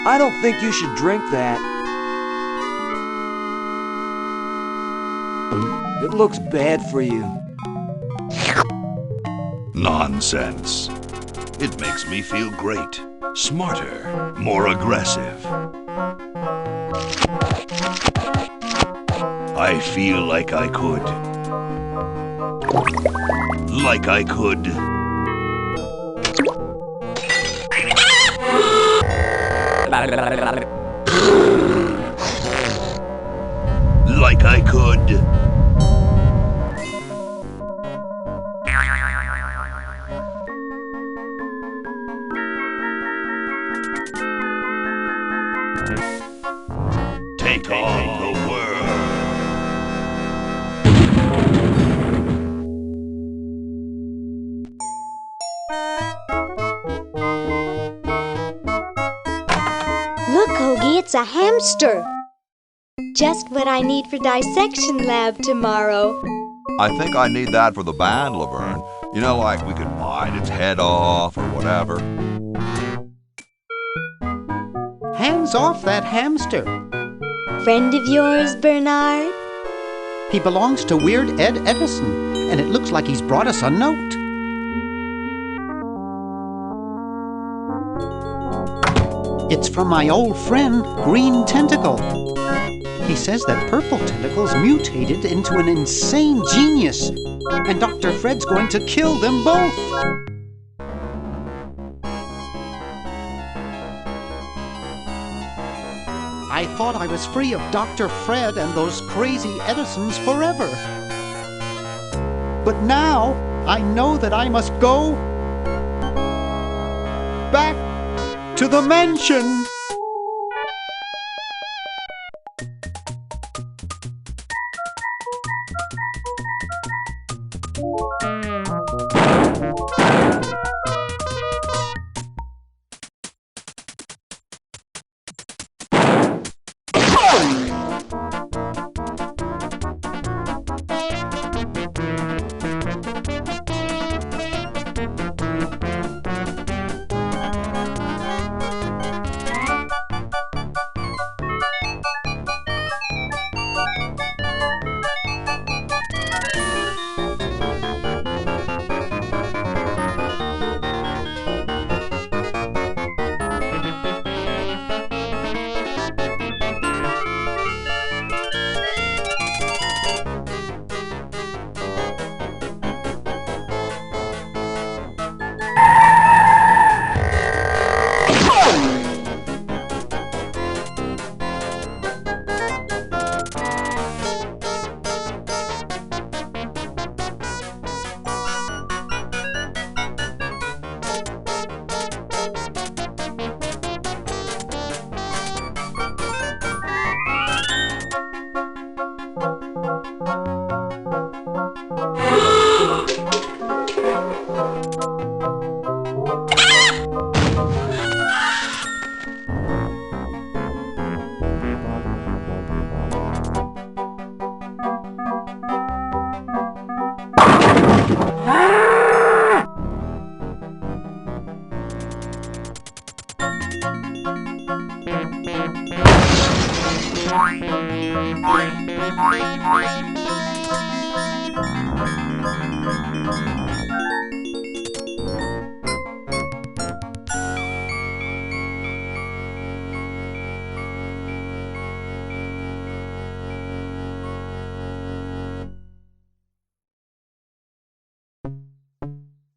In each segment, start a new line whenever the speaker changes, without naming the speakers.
I don't think you should drink that. It looks bad for you.
Nonsense. It makes me feel great. Smarter, more aggressive. I feel like I could. Like I could. Like I could. Take on the world.
Look, Hoagie, it's a hamster. Just what I need for dissection lab tomorrow.
I think I need that for the band, Laverne. You know, like we could bite its head off or whatever.
Hands off that hamster.
Friend of yours, Bernard?
He belongs to Weird Ed Edison, and it looks like he's brought us a note. It's from my old friend, Green Tentacle. He says that Purple Tentacle's mutated into an insane genius, and Dr. Fred's going to kill them both. I thought I was free of Dr. Fred and those crazy Edisons forever. But now I know that I must go back to the mansion.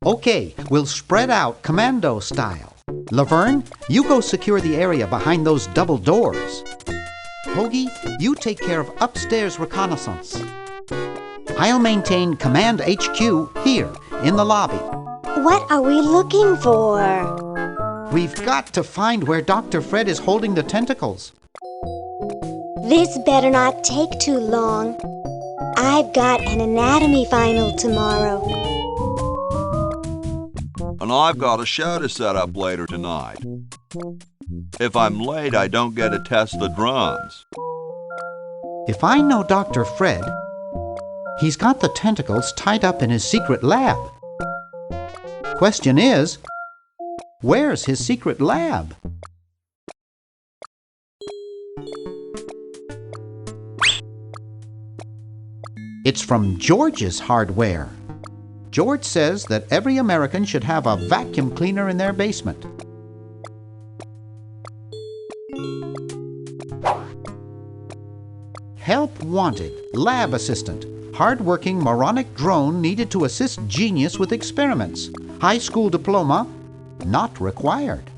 Okay, we'll spread out commando style. Laverne, you go secure the area behind those double doors. Hoagie, you take care of upstairs reconnaissance. I'll maintain Command HQ here, in the lobby.
What are we looking for?
We've got to find where Dr. Fred is holding the tentacles.
This better not take too long. I've got an anatomy final tomorrow.
And I've got a show to set up later tonight. If I'm late, I don't get to test the drums.
If I know Dr. Fred, he's got the tentacles tied up in his secret lab. Question is, where's his secret lab? It's from George's Hardware. George says that every American should have a vacuum cleaner in their basement. Help wanted. Lab assistant. Hard-working moronic drone needed to assist genius with experiments. High school diploma not required.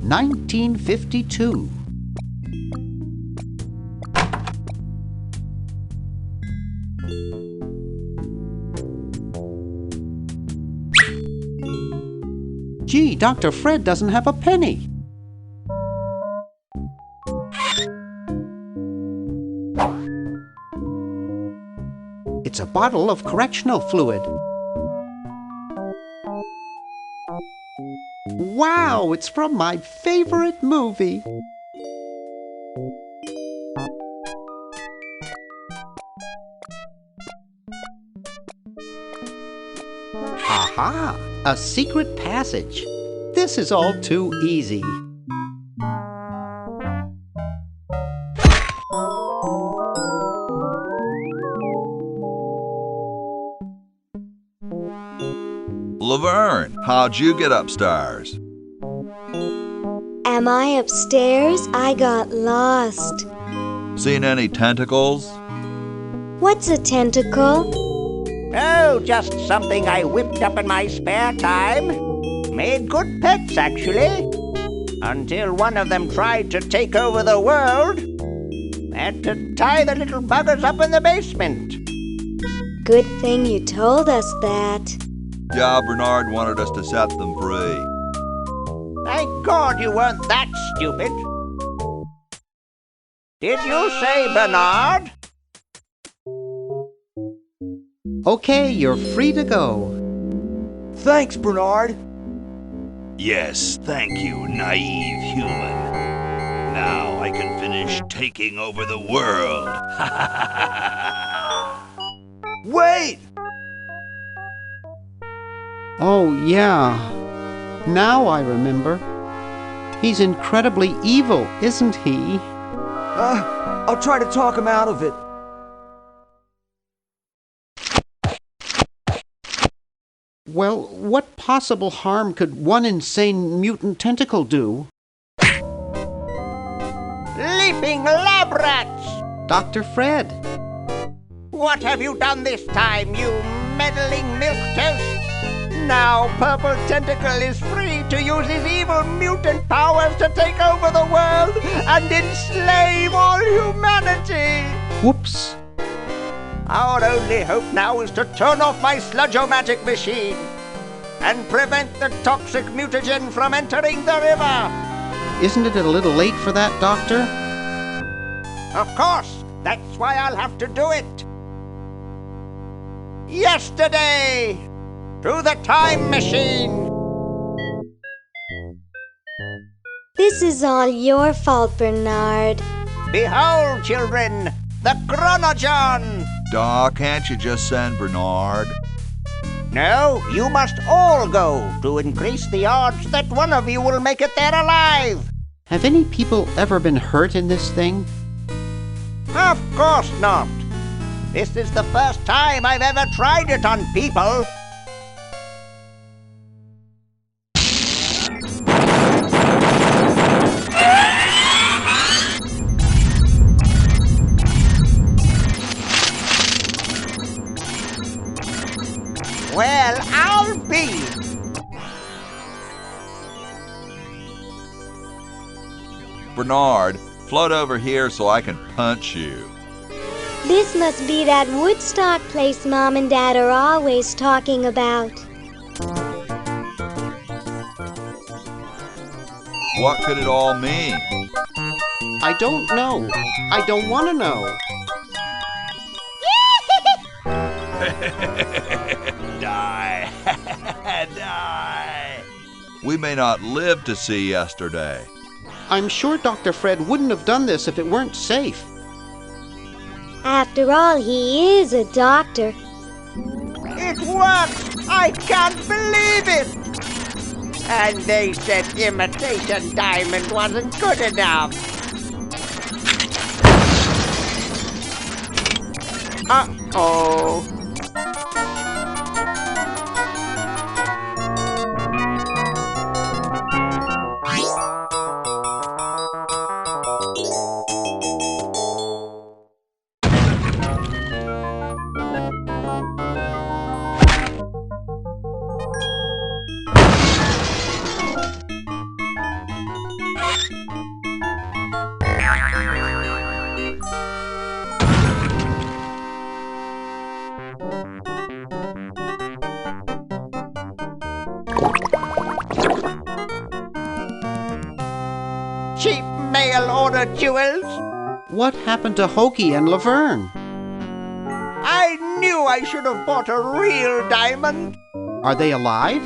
(1952). Gee, Dr. Fred doesn't have a penny. It's a bottle of correctional fluid. Wow, it's from my favorite movie. Aha! A secret passage. This is all too easy.
Laverne, how'd you get upstairs?
Am I upstairs? I got lost.
Seen any tentacles?
What's a tentacle?
Oh, just something I whipped up in my spare time. Made good pets, actually. Until one of them tried to take over the world. Had to tie the little buggers up in the basement.
Good thing you told us that.
Yeah, Bernard wanted us to set them free.
Thank God you weren't that stupid. Did you say Bernard?
Okay, you're free to go.
Thanks, Bernard.
Yes, thank you, naive human. Now I can finish taking over the world.
Wait!
Oh, yeah. Now I remember. He's incredibly evil, isn't he?
I'll try to talk him out of it.
Well, what possible harm could one insane mutant tentacle do?
Leaping lab rats!
Dr. Fred.
What have you done this time, you meddling milquetoast? Now Purple Tentacle is free to use his evil mutant powers to take over the world and enslave all humanity!
Whoops.
Our only hope now is to turn off my sludge-o-matic machine and prevent the toxic mutagen from entering the river.
Isn't it a little late for that, Doctor?
Of course, that's why I'll have to do it. Yesterday, through the time machine.
This is all your fault, Bernard.
Behold, children, the Chronogen.
Doc, can't you just send Bernard?
No, you must all go to increase the odds that one of you will make it there alive.
Have any people ever been hurt in this thing?
Of course not. This is the first time I've ever tried it on people. Well, I'll be.
Bernard, float over here so I can punch you.
This must be that Woodstock place Mom and Dad are always talking about.
What could it all mean?
I don't know. I don't want to know.
Die. Die.
We may not live to see yesterday.
I'm sure Dr. Fred wouldn't have done this if it weren't safe.
After all, he is a doctor.
It works! I can't believe it! And they said imitation diamond wasn't good enough. Uh-oh. Cheap mail-order jewels?
What happened to Hoagie and Laverne?
I knew I should have bought a real diamond.
Are they alive?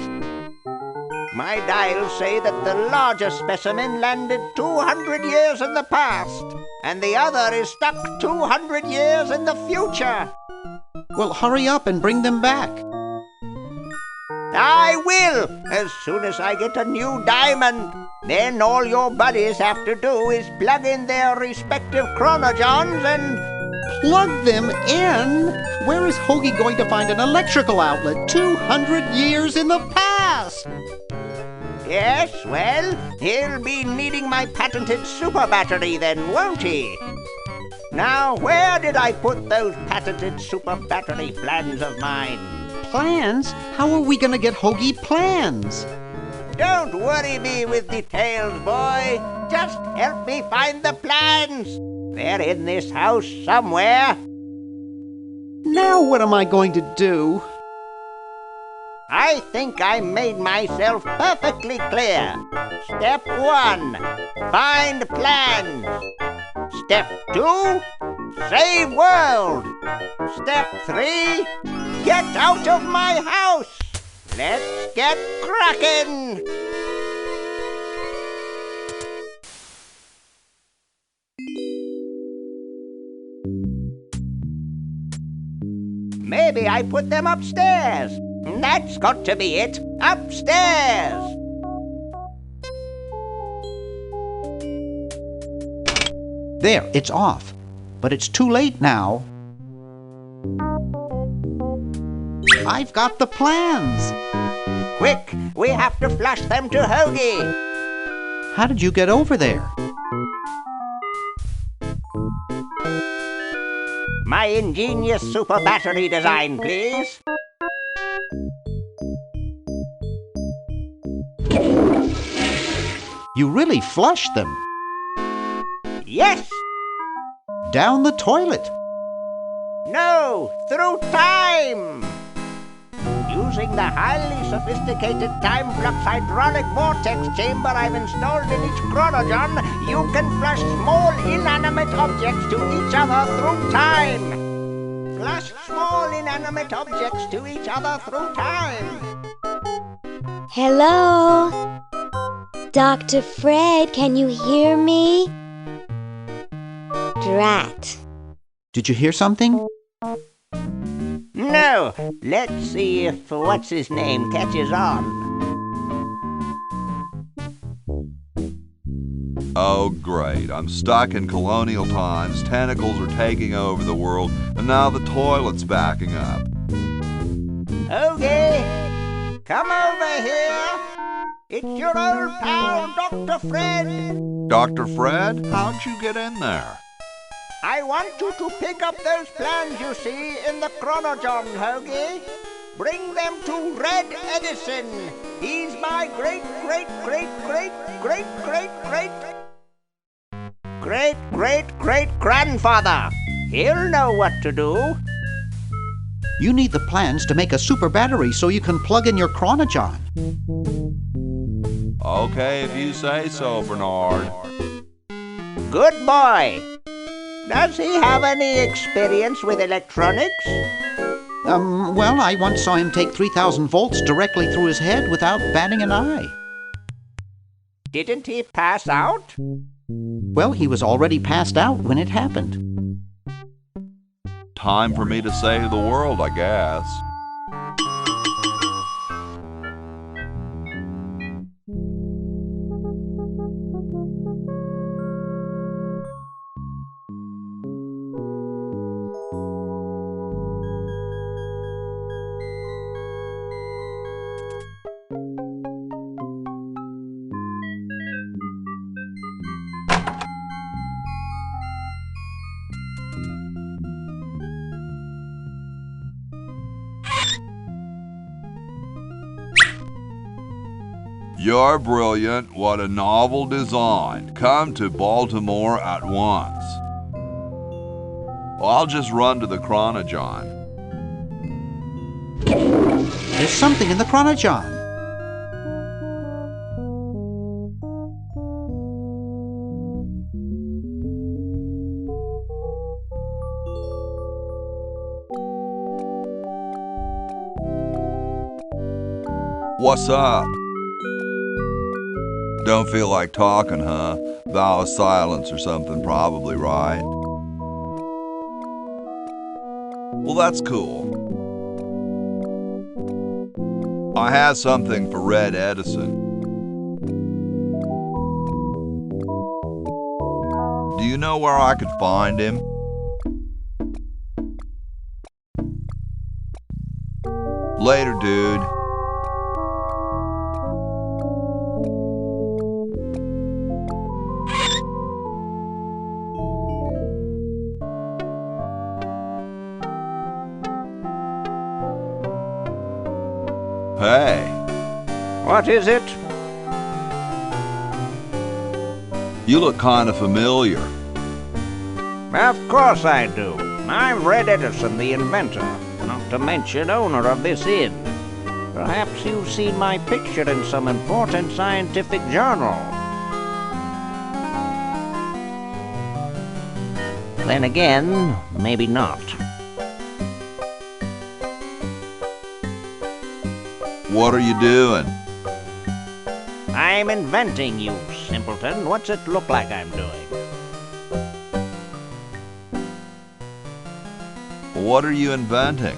My dials say that the larger specimen landed 200 years in the past, and the other is stuck 200 years in the future.
Well, hurry up and bring them back.
I will, as soon as I get a new diamond. Then all your buddies have to do is plug in their respective chronogens and...
Plug them in? Where is Hoagie going to find an electrical outlet 200 years in the past?
Yes, well, he'll be needing my patented super battery then, won't he? Now, where did I put those patented super battery plans of mine?
Plans? How are we going to get Hoagie plans?
Don't worry me with details, boy. Just help me find the plans. They're in this house somewhere.
Now what am I going to do?
I think I made myself perfectly clear. Step 1, find plans. Step 2, save world. Step 3, get out of my house. Let's get cracking. Maybe I put them upstairs. That's got to be it. Upstairs.
There, it's off. But it's too late now. I've got the plans.
Quick, we have to flush them to Hoagie.
How did you get over there?
My ingenious super battery design, please.
You really flushed them.
Yes!
Down the toilet.
No, through time! Using the highly sophisticated time flux hydraulic vortex chamber I've installed in each chronogen, you can flush small inanimate objects to each other through time. Flush small inanimate objects to each other through time.
Hello? Dr. Fred, can you hear me? Drat.
Did you hear something?
No. Let's see if what's-his-name catches on.
Oh, great. I'm stuck in colonial times, tentacles are taking over the world, and now the toilet's backing up.
Okay, come over here. It's your old pal, Dr. Fred.
Dr. Fred, how'd you get in there?
I want you to pick up those plans you see in the chronogen, Hoagie. Bring them to Red Edison. He's my great-great-great-great-great-great-great-great-grandfather. He'll know what to do.
You need the plans to make a super battery so you can plug in your chronogen.
Okay, if you say so, Bernard.
Good boy. Does he have any experience with electronics?
Well, I once saw him take 3,000 volts directly through his head without batting an eye.
Didn't he pass out?
Well, he was already passed out when it happened.
time for me to save the world, I guess. You're brilliant. What a novel design. Come to Baltimore at once. Well, I'll just run to the Chronogon.
There's something in the Chronogon.
What's up? Don't feel like talking, huh? Vow of silence or something, probably, right? Well, that's cool. I have something for Red Edison. Do you know where I could find him? Later, dude. Hey.
What is it?
You look kind of familiar.
Of course I do. I'm Red Edison, the inventor, not to mention owner of this inn. Perhaps you've seen my picture in some important scientific journal. Then again, maybe not.
What are you doing?
I'm inventing, you simpleton. What's it look like I'm doing?
What are you inventing?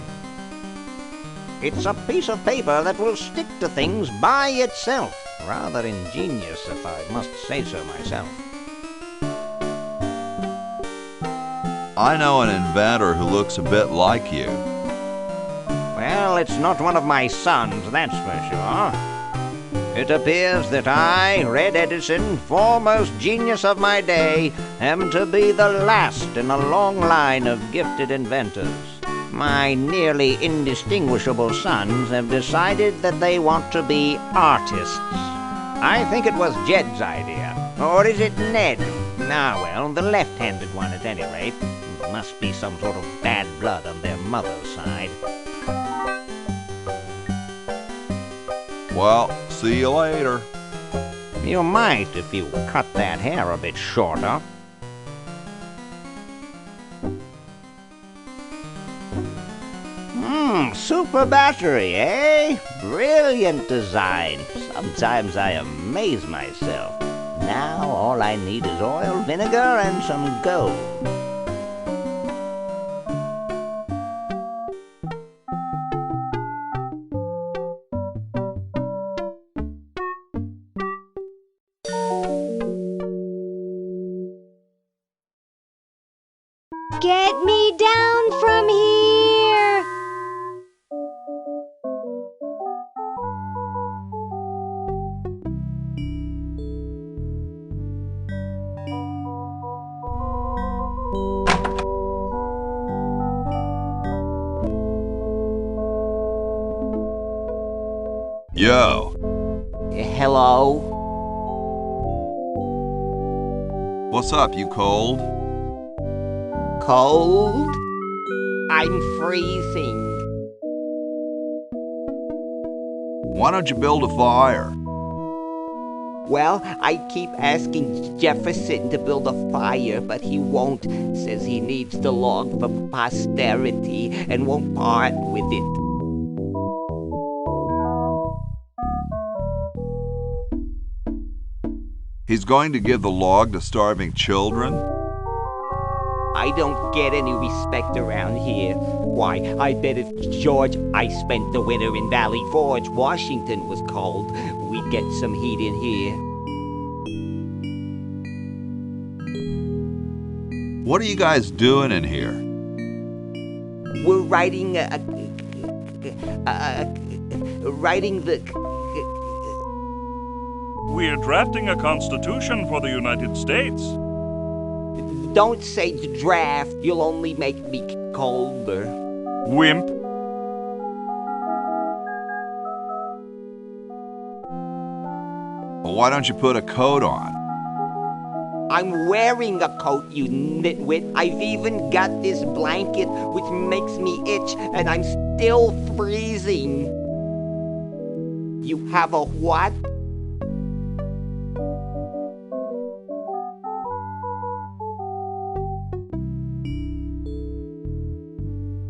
It's a piece of paper that will stick to things by itself. Rather ingenious, if I must say so myself.
I know an inventor who looks a bit like you.
Well, it's not one of my sons, that's for sure. It appears that I, Red Edison, foremost genius of my day, am to be the last in a long line of gifted inventors. My nearly indistinguishable sons have decided that they want to be artists. I think it was Jed's idea. Or is it Ned? Ah, well, the left-handed one at any rate. Must be some sort of bad blood on their mother's side.
Well, see you later.
You might if you cut that hair a bit shorter. Super battery, eh? Brilliant design. Sometimes I amaze myself. Now all I need is oil, vinegar, and some gold.
Get me down from here!
Yo.
Hello?
What's up, you cold?
Cold? I'm freezing.
Why don't you build a fire?
Well, I keep asking Jefferson to build a fire, but he won't. Says he needs the log for posterity and won't part with it.
He's going to give the log to starving children?
I I don't get any respect around here. Why, I bet if George I spent the winter in Valley Forge, Washington was cold, we'd get some heat in here.
What are you guys doing in here?
We're writing
We're drafting a constitution for the United States.
Don't say draft, you'll only make me colder.
Wimp.
Well, why don't you put a coat on?
I'm wearing a coat, you nitwit. I've even got this blanket which makes me itch, and I'm still freezing. You have a what?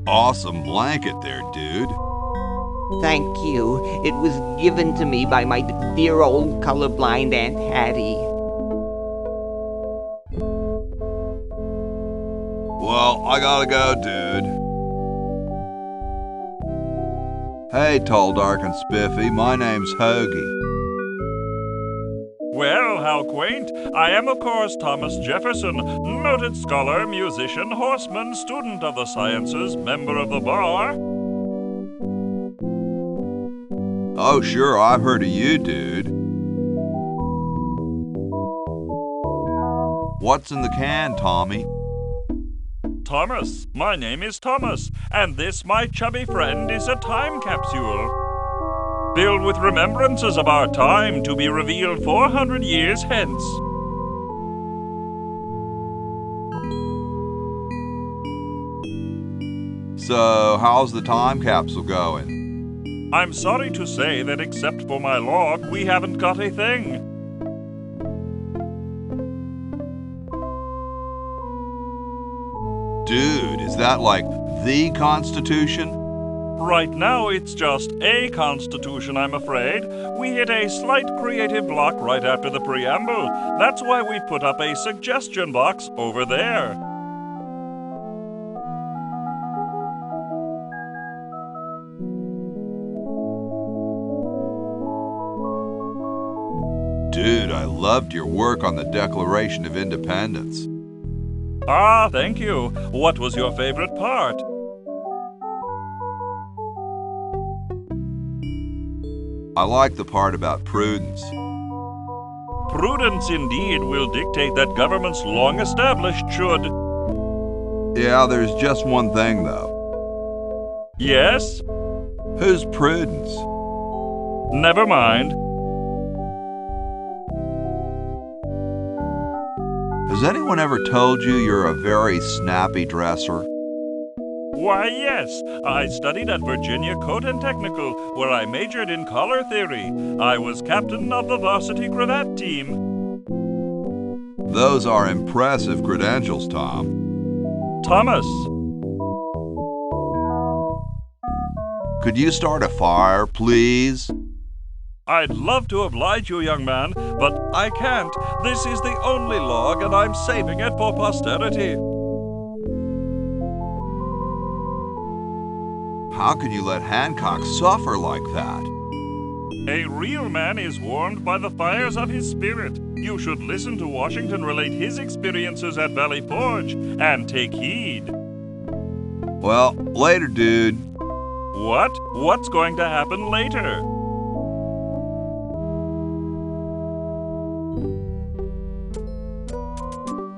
Awesome blanket there, dude.
Thank you. It was given to me by my dear old colorblind Aunt Hattie.
Well, I gotta go, dude. Hey, tall, dark, and spiffy, my name's Hoagie.
Well, how quaint. I am, of course, Thomas Jefferson, noted scholar, musician, horseman, student of the sciences, member of the bar.
Oh, sure, I've heard of you, dude. What's in the can, Tommy?
Thomas, my name is Thomas, and this, my chubby friend, is a time capsule. Filled with remembrances of our time to be revealed 400 years hence.
So, how's the time capsule going?
I'm sorry to say that except for my log, we haven't got a thing.
Dude, is that like the Constitution?
Right now, it's just a constitution, I'm afraid. We hit a slight creative block right after the preamble. That's why we put up a suggestion box over there.
Dude, I loved your work on the Declaration of Independence.
Ah, thank you. What was your favorite part?
I like the part about prudence.
Prudence indeed will dictate that governments long established should.
Yeah, there's just one thing, though.
Yes?
Who's Prudence?
Never mind.
Has anyone ever told you you're a very snappy dresser?
Why, yes. I studied at Virginia Coat and Technical, where I majored in color theory. I was captain of the varsity cravat team.
Those are impressive credentials, Tom.
Thomas.
Could you start a fire, please?
I'd love to oblige you, young man, but I can't. This is the only log, and I'm saving it for posterity.
How can you let Hancock suffer like that?
A real man is warmed by the fires of his spirit. You should listen to Washington relate his experiences at Valley Forge and take heed.
Well, later, dude.
What? What's going to happen later?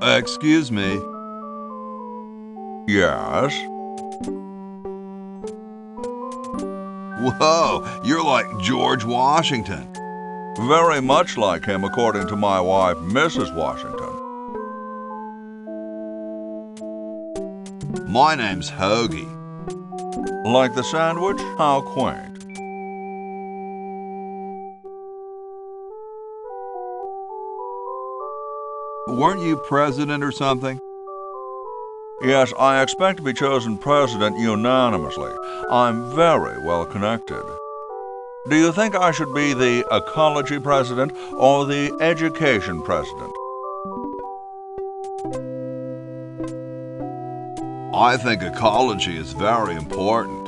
Excuse me.
Yes?
Whoa, you're like George Washington.
Very much like him, according to my wife, Mrs. Washington.
My name's Hoagie.
Like the sandwich? How quaint.
Weren't you president or something?
Yes, I expect to be chosen president unanimously. I'm very well connected. Do you think I should be the ecology president or the education president?
I think ecology is very important.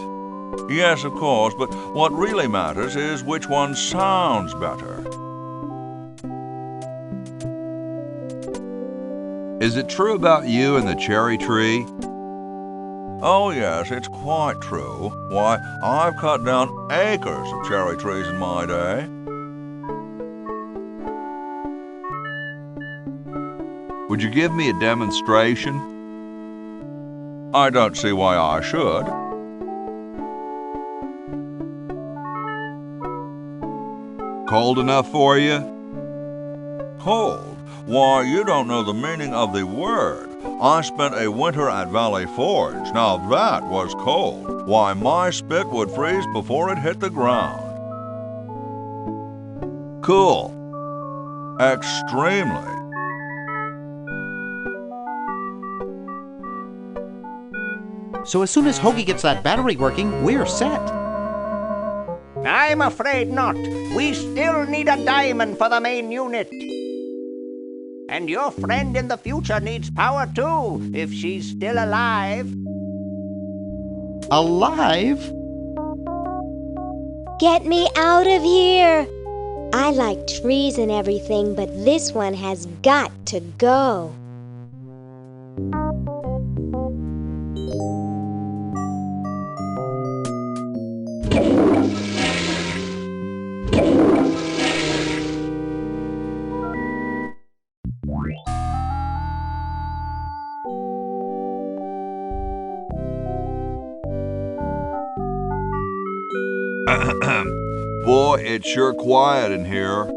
Yes, of course, but what really matters is which one sounds better.
Is it true about you and the cherry tree?
Oh yes, it's quite true. Why, I've cut down acres of cherry trees in my day.
Would you give me a demonstration?
I don't see why I should.
Cold enough for you?
Cold? Why, you don't know the meaning of the word. I spent a winter at Valley Forge. Now that was cold. Why, my spit would freeze before it hit the ground.
Cool.
Extremely.
So as soon as Hoagie gets that battery working, we're set.
I'm afraid not. We still need a diamond for the main unit. And your friend in the future needs power too, if she's still alive.
Alive?
Get me out of here! I like trees and everything, but this one has got to go.
Boy, it's sure quiet in here.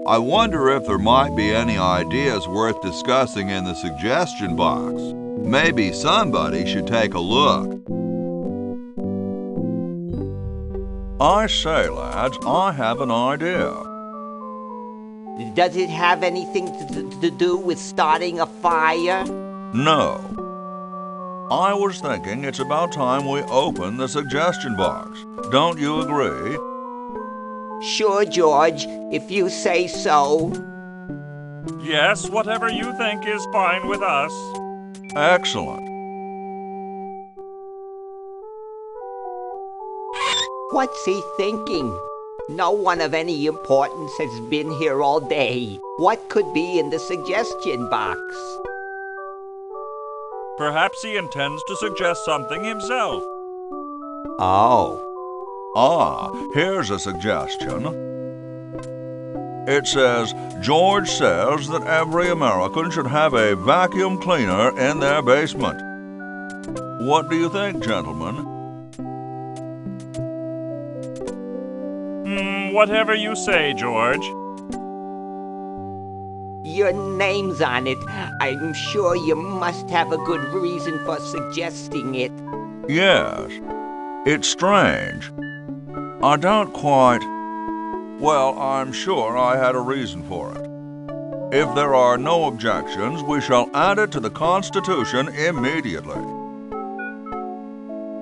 I wonder if there might be any ideas worth discussing in the suggestion box. Maybe somebody should take a look.
I say, lads, I have an idea.
Does it have anything to do with starting a fire?
No. I was thinking it's about time we open the suggestion box. Don't you agree?
Sure, George, if you say so.
Yes, whatever you think is fine with us. Excellent.
What's he thinking? No one of any importance has been here all day. What could be in the suggestion box?
Perhaps he intends to suggest something himself.
Oh.
Here's a suggestion. It says, George says that every American should have a vacuum cleaner in their basement. What do you think, gentlemen? Whatever you say, George.
Your name's on it. I'm sure you must have a good reason for suggesting it.
Yes. It's strange. I don't quite... Well, I'm sure I had a reason for it. If there are no objections, we shall add it to the Constitution immediately.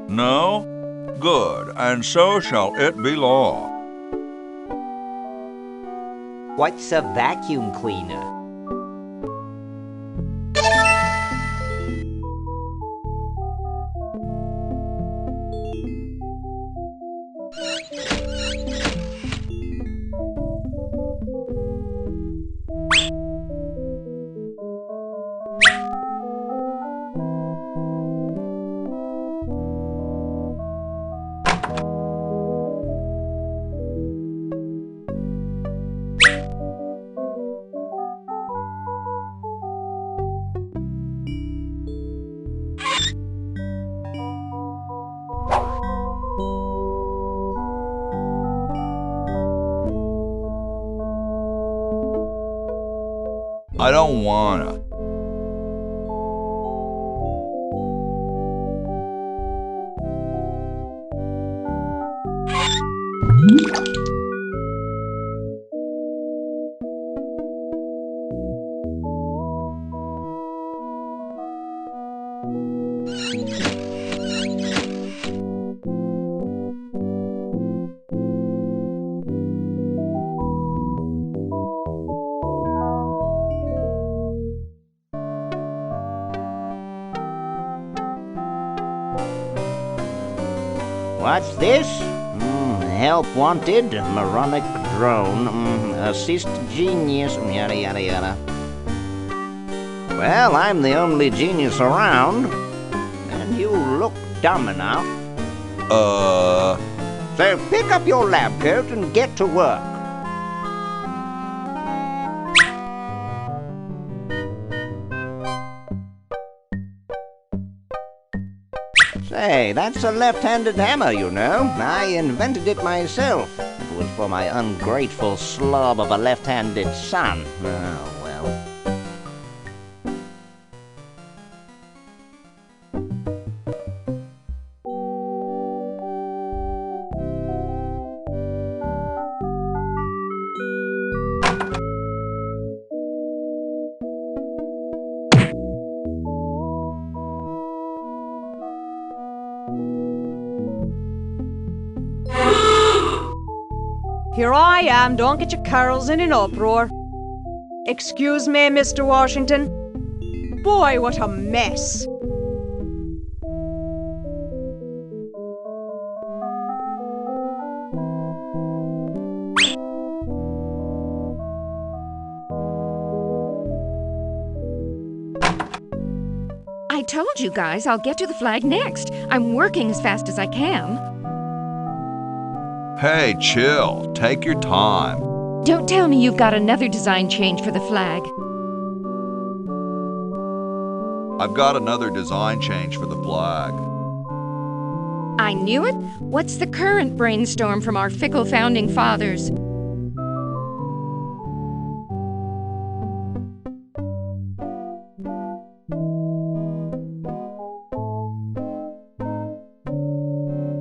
No? Good, and so shall it be law.
What's a vacuum cleaner?
I don't wanna.
What's this? Help wanted, moronic drone, assist genius, yada yada yada. Well, I'm the only genius around, and you look dumb enough. So pick up your lab coat and get to work. Say, that's a left-handed hammer, you know. I invented it myself. It was for my ungrateful slob of a left-handed son. Oh, well.
Here I am, don't get your curls in an uproar. Excuse me, Mr. Washington. Boy, what a mess.
I told you guys I'll get to the flag next. I'm working as fast as I can.
Hey, chill. Take your time.
Don't tell me you've got another design change for the flag.
I've got another design change for the flag.
I knew it. What's the current brainstorm from our fickle founding fathers?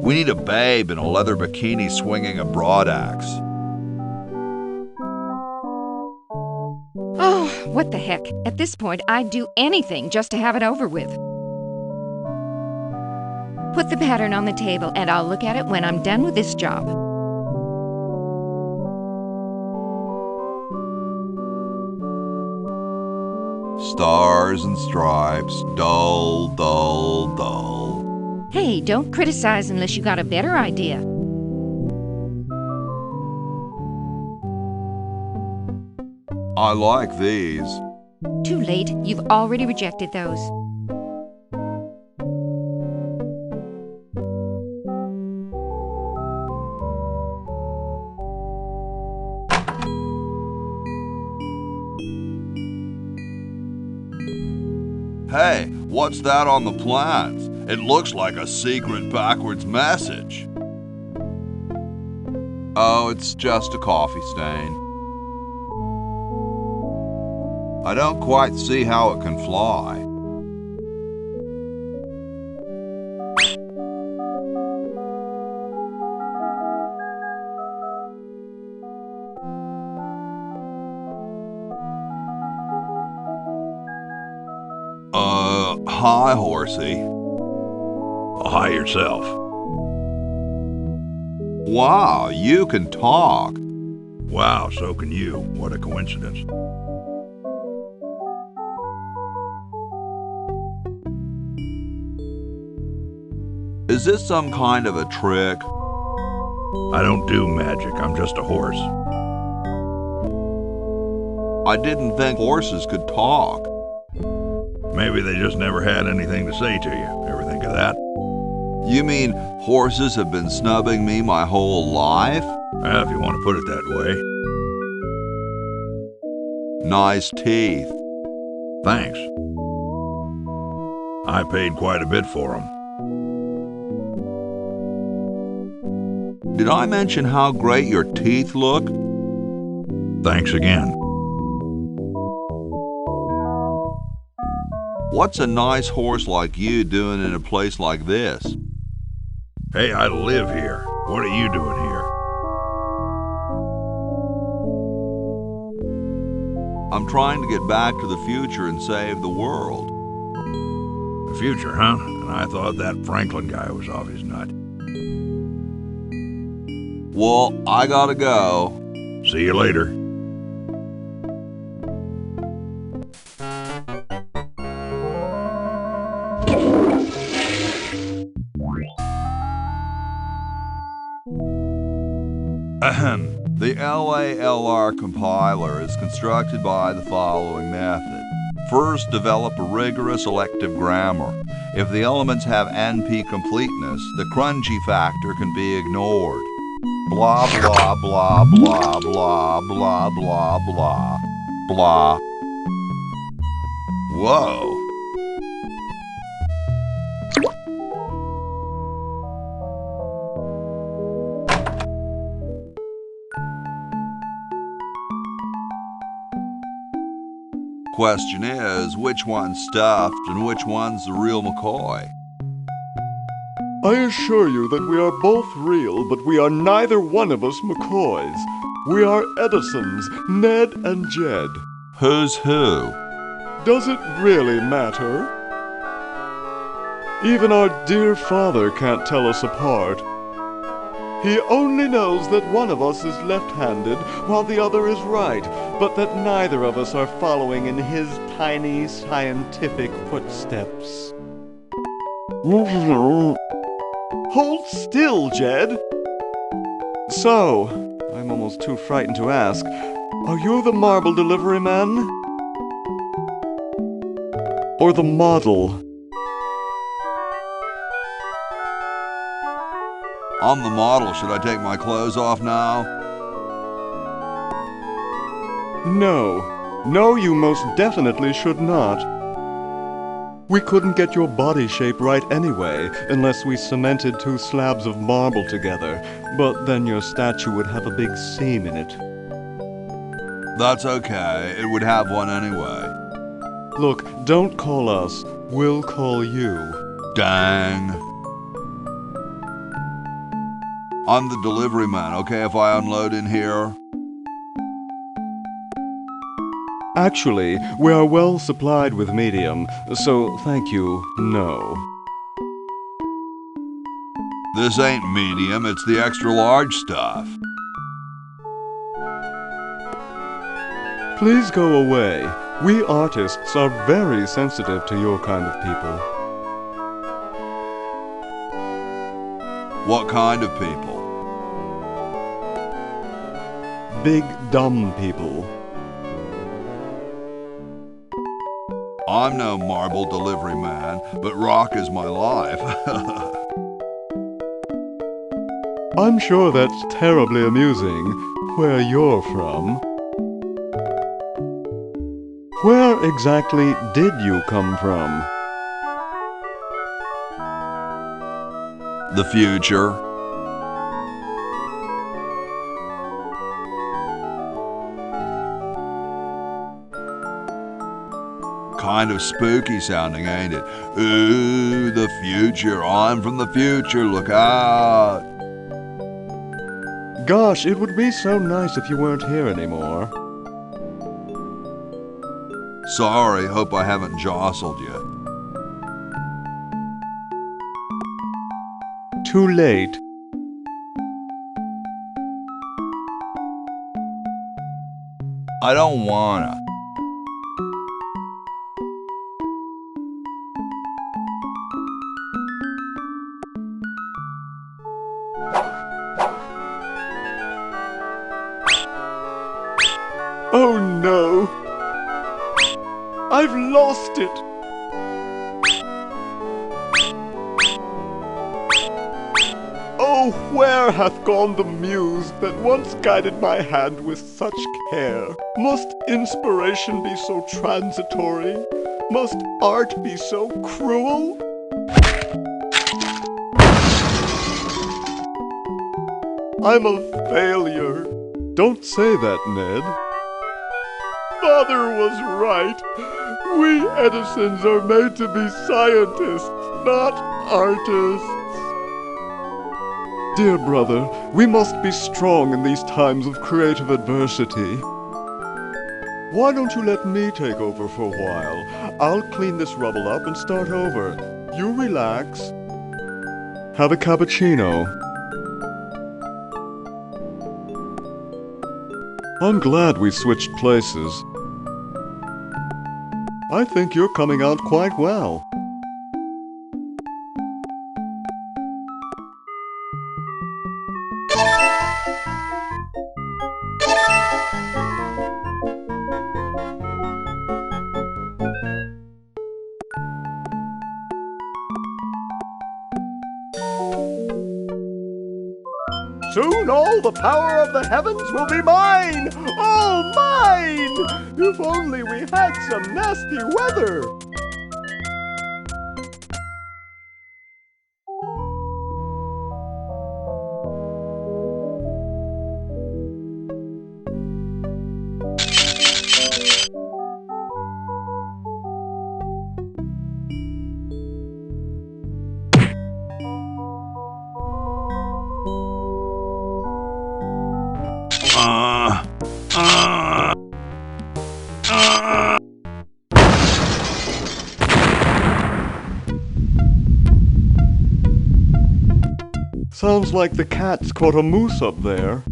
We need a babe in a leather bikini swinging a broadaxe.
Oh, what the heck. At this point, I'd do anything just to have it over with. Put the pattern on the table, and I'll look at it when I'm done with this job.
Stars and stripes, dull, dull, dull.
Hey, don't criticize unless you got a better idea.
I like these.
Too late. You've already rejected those.
Hey, what's that on the plans? It looks like a secret backwards message. Oh, it's just a coffee stain. I don't quite see how it can fly. Hi, horsey.
Hi yourself.
Wow, you can talk.
Wow, so can you. What a coincidence.
Is this some kind of a trick?
I don't do magic. I'm just a horse.
I didn't think horses could talk.
Maybe they just never had anything to say to you. Ever think of that?
You mean horses have been snubbing me my whole life?
Well, if you want to put it that way.
Nice teeth.
Thanks. I paid quite a bit for them.
Did I mention how great your teeth look?
Thanks again.
What's a nice horse like you doing in a place like this?
Hey, I live here. What are you doing here?
I'm trying to get back to the future and save the world.
The future, huh? And I thought that Franklin guy was off his nut.
Well, I gotta go.
See you later.
LALR compiler is constructed by the following method. First, develop a rigorous elective grammar. If the elements have NP completeness, the crunchy factor can be ignored. Blah, blah, blah, blah, blah, blah, blah, blah, blah. Whoa. Question is, which one's stuffed and which one's the real McCoy?
I assure you that we are both real, but we are neither one of us McCoys. We are Edisons, Ned and Jed.
Who's who?
Does it really matter? Even our dear father can't tell us apart. He only knows that one of us is left-handed while the other is right, but that neither of us are following in his tiny scientific footsteps. Hold still, Jed! So, I'm almost too frightened to ask, are you the marble delivery man? Or the model?
I'm the model. Should I take my clothes off now?
No. No, you most definitely should not. We couldn't get your body shape right anyway, unless we cemented 2 slabs of marble together, but then your statue would have a big seam in it.
That's okay. It would have one anyway.
Look, don't call us. We'll call you.
Dang. I'm the delivery man, okay if I unload in here?
Actually, we are well supplied with medium, so thank you, no.
This ain't medium, it's the extra large stuff.
Please go away. We artists are very sensitive to your kind of people.
What kind of people?
Big, dumb people.
I'm no marble delivery man, but rock is my life.
I'm sure that's terribly amusing, where you're from. Where exactly did you come from?
The future. Kind of spooky sounding, ain't it? Ooh, the future. I'm from the future. Look out.
Gosh, it would be so nice if you weren't here anymore.
Sorry, hope I haven't jostled you.
Too late.
I don't wanna.
Oh no! I've lost it! Oh, where hath gone the muse that once guided my hand with such care? Must inspiration be so transitory? Must art be so cruel? I'm a failure. Don't say that, Ned. Father was right. We Edisons are made to be scientists, not artists. Dear brother, we must be strong in these times of creative adversity. Why don't you let me take over for a while? I'll clean this rubble up and start over. You relax. Have a cappuccino. I'm glad we switched places. I think you're coming out quite well. Soon all the power of the heavens will be mine! All mine! If only we had some nasty weather! Sounds like the cat's caught a moose up there.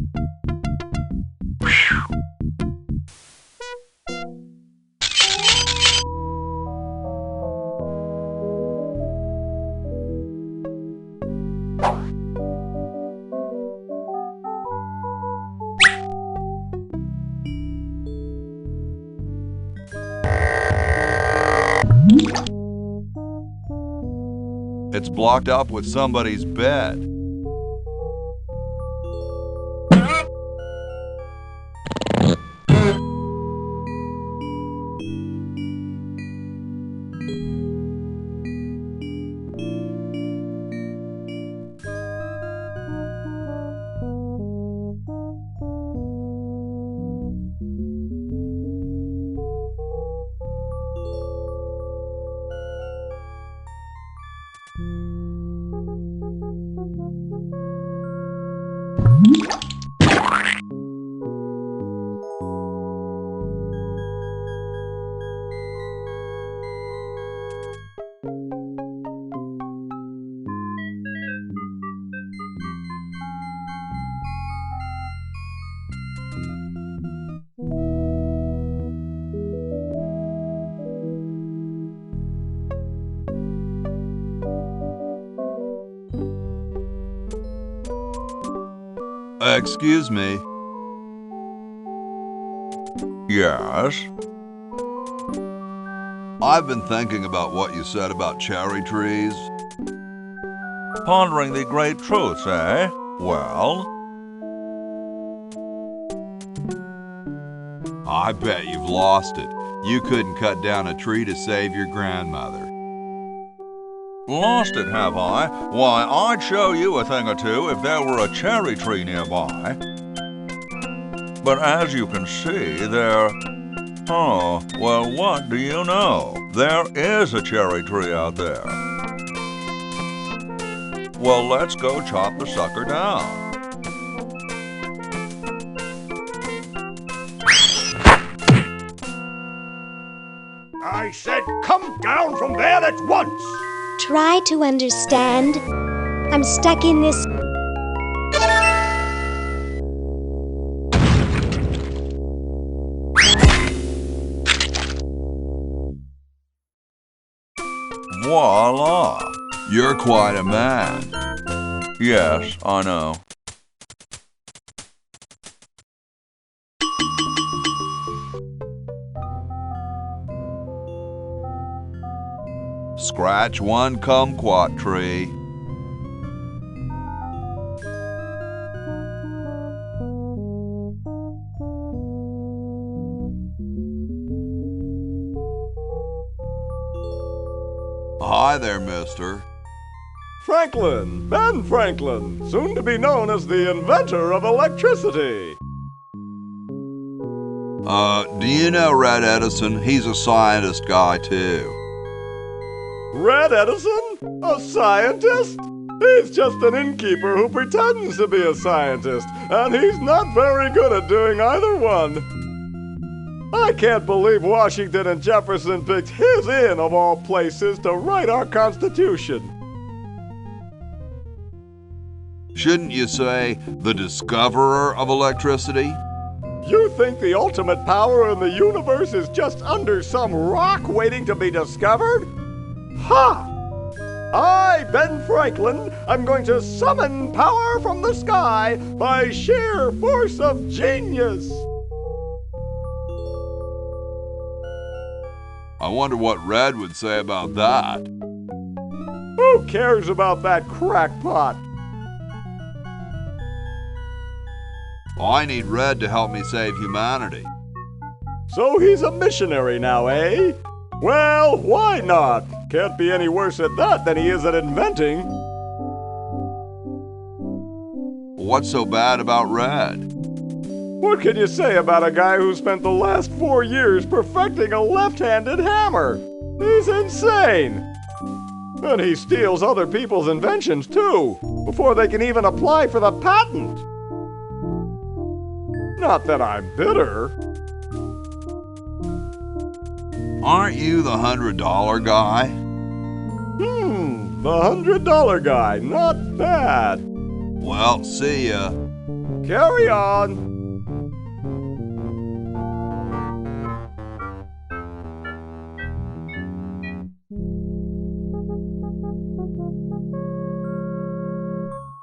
It's blocked up with somebody's bed. Excuse me. Yes? I've been thinking about what you said about cherry trees.
Pondering the great truths, eh? Well?
I bet you've lost it. You couldn't cut down a tree to save your grandmother.
Lost it, have I? Why, I'd show you a thing or two if there were a cherry tree nearby. But as you can see, there... Oh, well, what do you know? There is a cherry tree out there. Well, let's go chop the sucker down.
I said come down from there at once!
Try to understand. I'm stuck in this...
Voila! You're quite a man.
Yes, I know.
Scratch one kumquat tree. Hi there, mister.
Franklin, Ben Franklin, soon to be known as the inventor of electricity.
Do you know Red Edison? He's a scientist guy, too.
Red Edison? A scientist? He's just an innkeeper who pretends to be a scientist, and he's not very good at doing either one. I can't believe Washington and Jefferson picked his inn, of all places, to write our Constitution.
Shouldn't you say the discoverer of electricity?
You think the ultimate power in the universe is just under some rock waiting to be discovered? Ha! I, Ben Franklin, am going to summon power from the sky by sheer force of genius.
I wonder what Red would say about that.
Who cares about that crackpot?
I need Red to help me save humanity.
So he's a missionary now, eh? Well, why not? Can't be any worse at that than he is at inventing.
What's so bad about Red?
What can you say about a guy who spent the last 4 years perfecting a left-handed hammer? He's insane! And he steals other people's inventions, too, before they can even apply for the patent. Not that I'm bitter.
Aren't you the $100 guy?
The $100 guy. Not bad.
Well, see ya.
Carry on.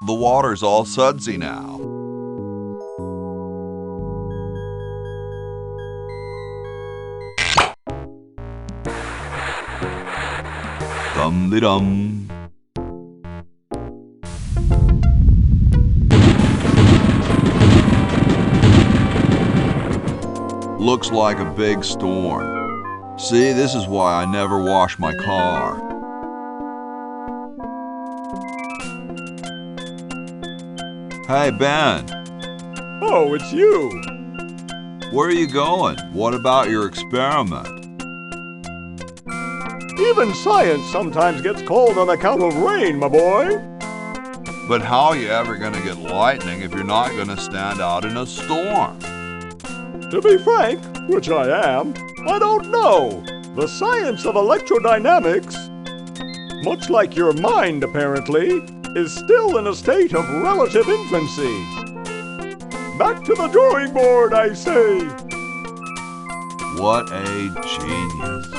The water's all sudsy now. Dum-de-dum. Looks like a big storm. See, this is why I never wash my car. Hey, Ben.
Oh, it's you.
Where are you going? What about your experiment?
Even science sometimes gets cold on account of rain, my boy.
But how are you ever going to get lightning if you're not going to stand out in a storm?
To be frank, which I am, I don't know. The science of electrodynamics, much like your mind apparently, is still in a state of relative infancy. Back to the drawing board, I say.
What a genius.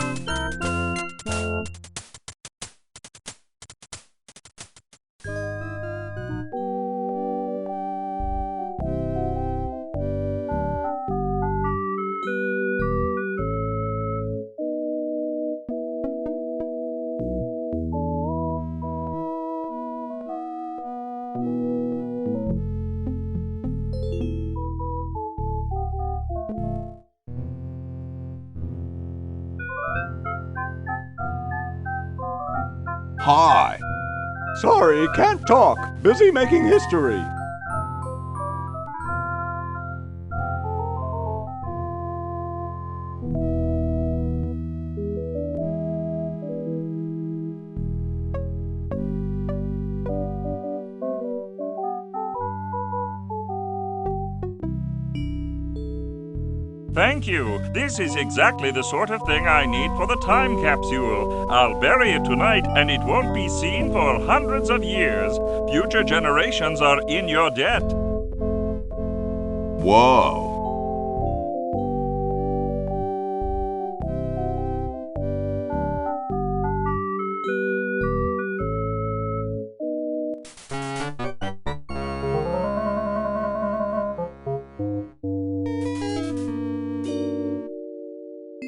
Hi.
Sorry, can't talk. Busy making history.
Thank you. This is exactly the sort of thing I need for the time capsule. I'll bury it tonight, and it won't be seen for hundreds of years. Future generations are in your debt.
Whoa.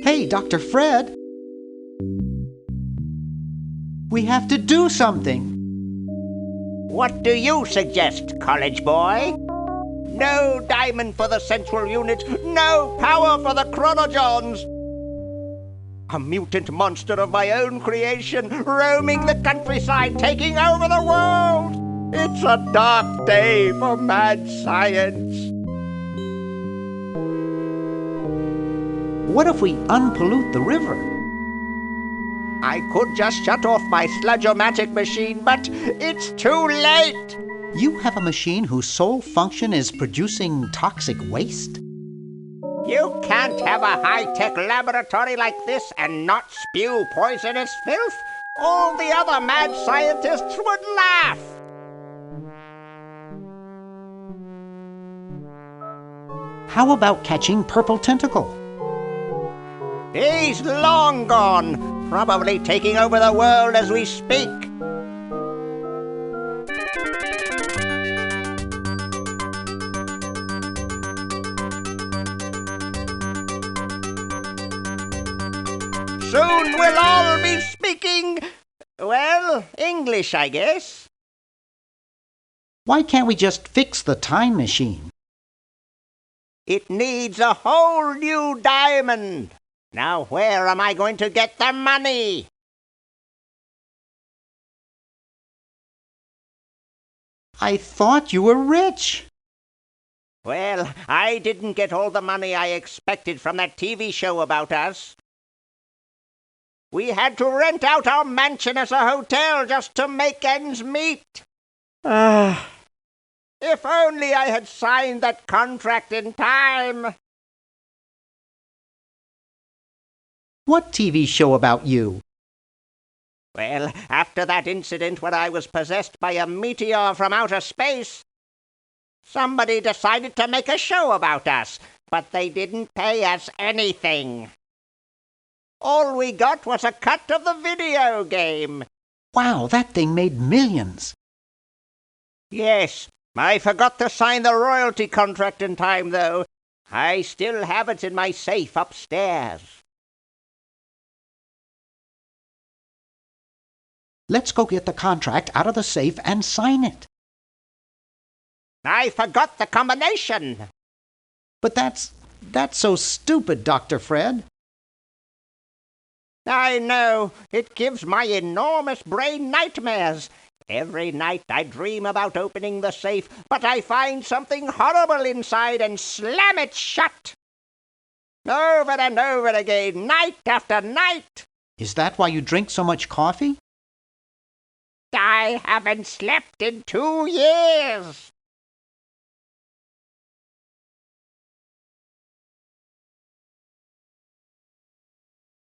Hey, Dr. Fred. We have to do something.
What do you suggest, college boy? No diamond for the central unit, no power for the chronojons. A mutant monster of my own creation, roaming the countryside, taking over the world. It's a dark day for mad science.
What if we unpollute the river?
I could just shut off my sludge-o-matic machine, but it's too late.
You have a machine whose sole function is producing toxic waste?
You can't have a high-tech laboratory like this and not spew poisonous filth. All the other mad scientists would laugh.
How about catching Purple Tentacle?
He's long gone, probably taking over the world as we speak. Soon we'll all be speaking, well, English, I guess.
Why can't we just fix the time machine?
It needs a whole new diamond. Now where am I going to get the money?
I thought you were rich.
Well, I didn't get all the money I expected from that TV show about us. We had to rent out our mansion as a hotel just to make ends meet. If only I had signed that contract in time.
What TV show about you?
Well, after that incident when I was possessed by a meteor from outer space, somebody decided to make a show about us, but they didn't pay us anything. All we got was a cut of the video game.
Wow, that thing made millions.
Yes, I forgot to sign the royalty contract in time, though. I still have it in my safe upstairs.
Let's go get the contract out of the safe and sign it.
I forgot the combination.
But that's so stupid, Dr. Fred.
I know. It gives my enormous brain nightmares. Every night I dream about opening the safe, but I find something horrible inside and slam it shut. Over and over again, night after night.
Is that why you drink so much coffee?
I haven't slept in 2 years.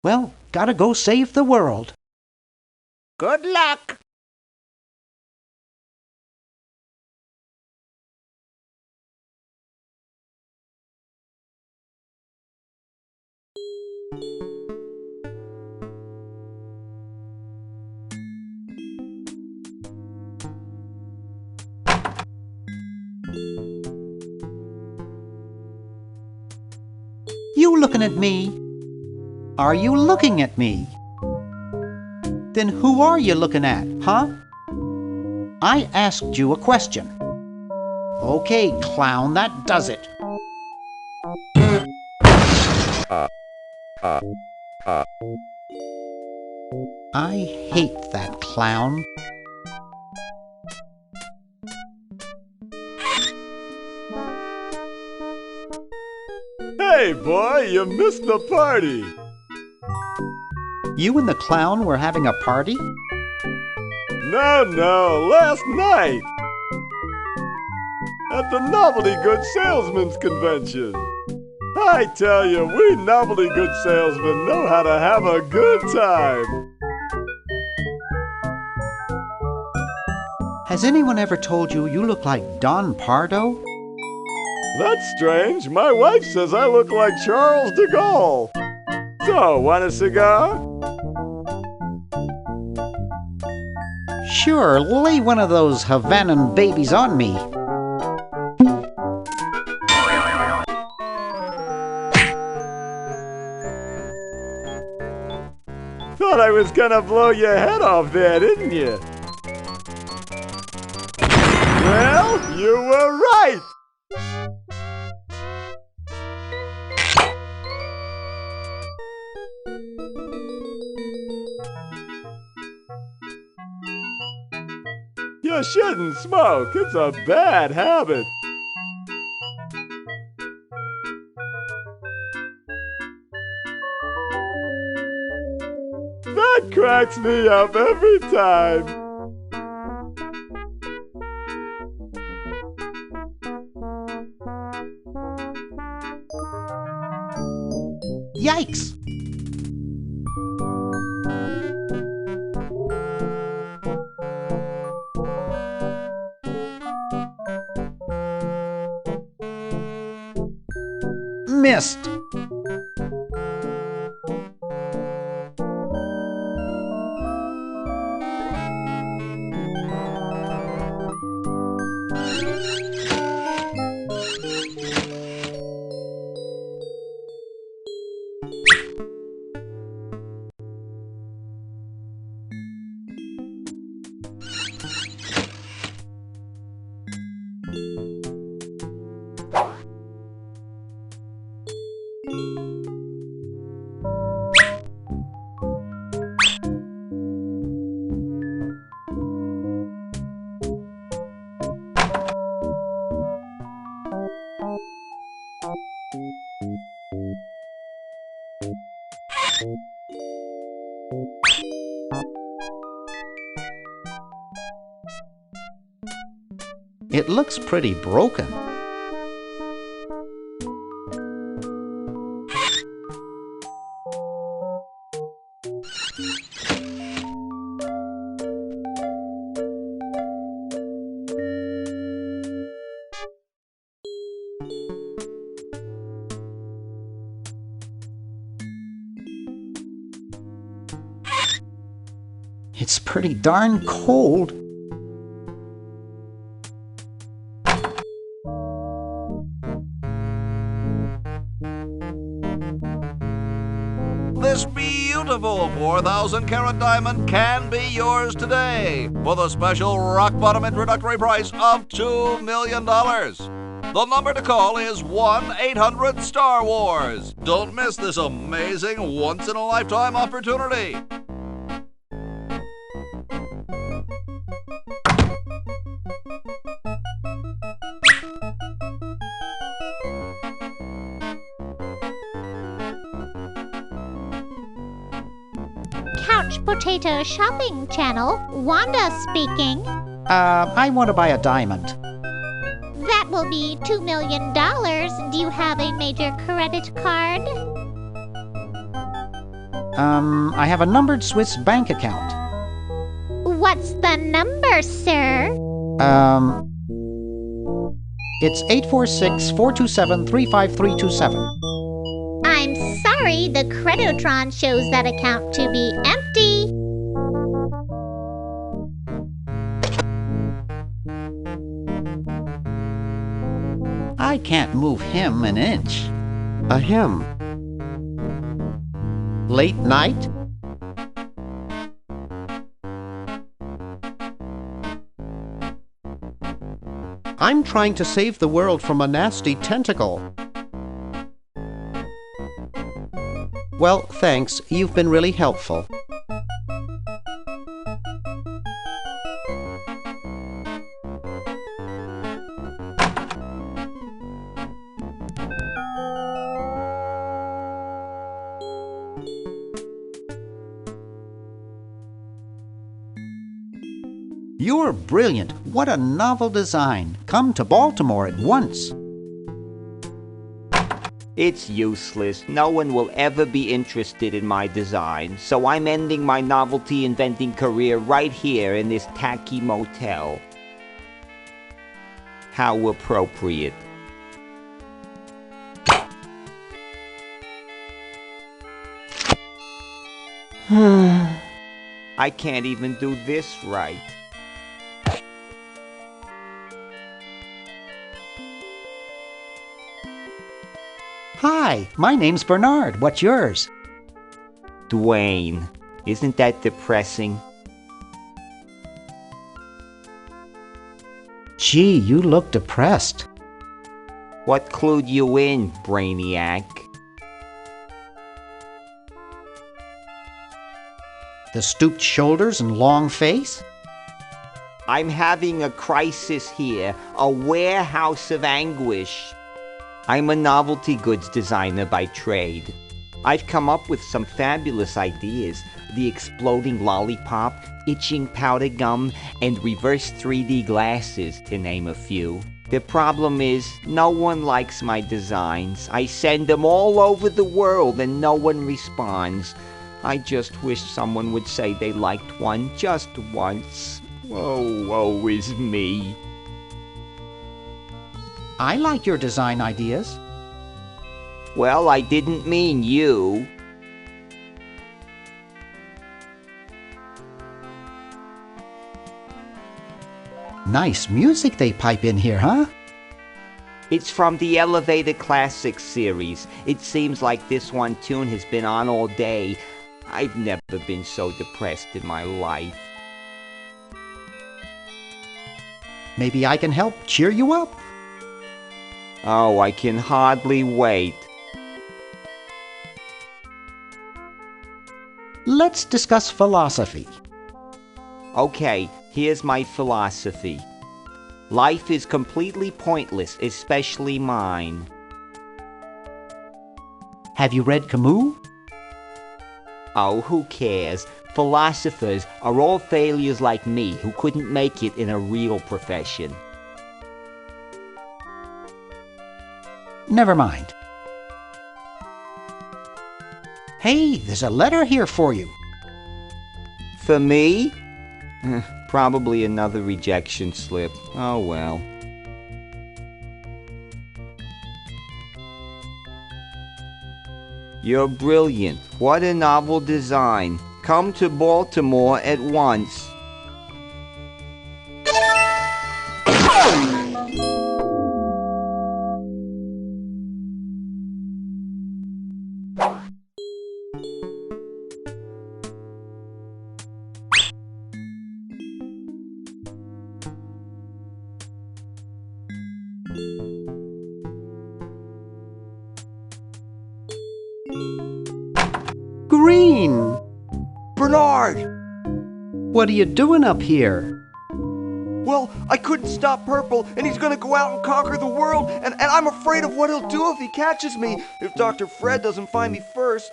Well, gotta go save the world.
Good luck.
You looking at me? Are you looking at me? Then who are you looking at, huh? I asked you a question. Okay, clown, that does it. I hate that clown.
Hey, boy, you missed the party.
You and the clown were having a party?
No, last night. At the Novelty Good Salesmen's Convention. I tell you, we novelty good salesmen know how to have a good time.
Has anyone ever told you you look like Don Pardo?
That's strange. My wife says I look like Charles de Gaulle. So, want a cigar?
Sure, lay one of those Havanan babies on me.
Thought I was gonna blow your head off there, didn't you? Well, you were right! You shouldn't smoke. It's a bad habit. That cracks me up every time.
Yikes! Missed! It looks pretty broken. It's pretty darn cold.
This beautiful 4,000-carat diamond can be yours today for the special rock-bottom introductory price of $2 million. The number to call is 1-800-STAR-WARS. Don't miss this amazing once-in-a-lifetime opportunity.
Couch Potato Shopping Channel, Wanda speaking.
I want to buy a diamond.
That will be $2 million. Do you have a major credit card?
I have a numbered Swiss bank account.
What's the number, sir?
It's 846-427-35327.
I'm sorry, the Creditron shows that account to be empty.
I can't move him an inch.
A him.
Late night?
I'm trying to save the world from a nasty tentacle. Well, thanks. You've been really helpful.
You're brilliant. What a novel design. Come to Baltimore at once.
It's useless. No one will ever be interested in my design, so I'm ending my novelty inventing career right here in this tacky motel. How appropriate. I can't even do this right.
Hi, my name's Bernard. What's yours?
Dwayne. Isn't that depressing?
Gee, you look depressed.
What clued you in, Brainiac?
The stooped shoulders and long face?
I'm having a crisis here, a warehouse of anguish. I'm a novelty goods designer by trade. I've come up with some fabulous ideas. The exploding lollipop, itching powder gum, and reverse 3D glasses, to name a few. The problem is, no one likes my designs. I send them all over the world and no one responds. I just wish someone would say they liked one just once. Oh, woe is me.
I like your design ideas.
Well, I didn't mean you.
Nice music they pipe in here, huh?
It's from the Elevator Classics series. It seems like this one tune has been on all day. I've never been so depressed in my life.
Maybe I can help cheer you up.
Oh, I can hardly wait.
Let's discuss philosophy.
Okay, here's my philosophy. Life is completely pointless, especially mine.
Have you read Camus?
Oh, who cares? Philosophers are all failures like me who couldn't make it in a real profession.
Never mind. Hey, there's a letter here for you.
For me? Probably another rejection slip. Oh well. You're brilliant. What a novel design. Come to Baltimore at once.
Green!
Bernard!
What are you doing up here?
Well, I couldn't stop Purple, and he's gonna go out and conquer the world, and I'm afraid of what he'll do if he catches me, if Dr. Fred doesn't find me first.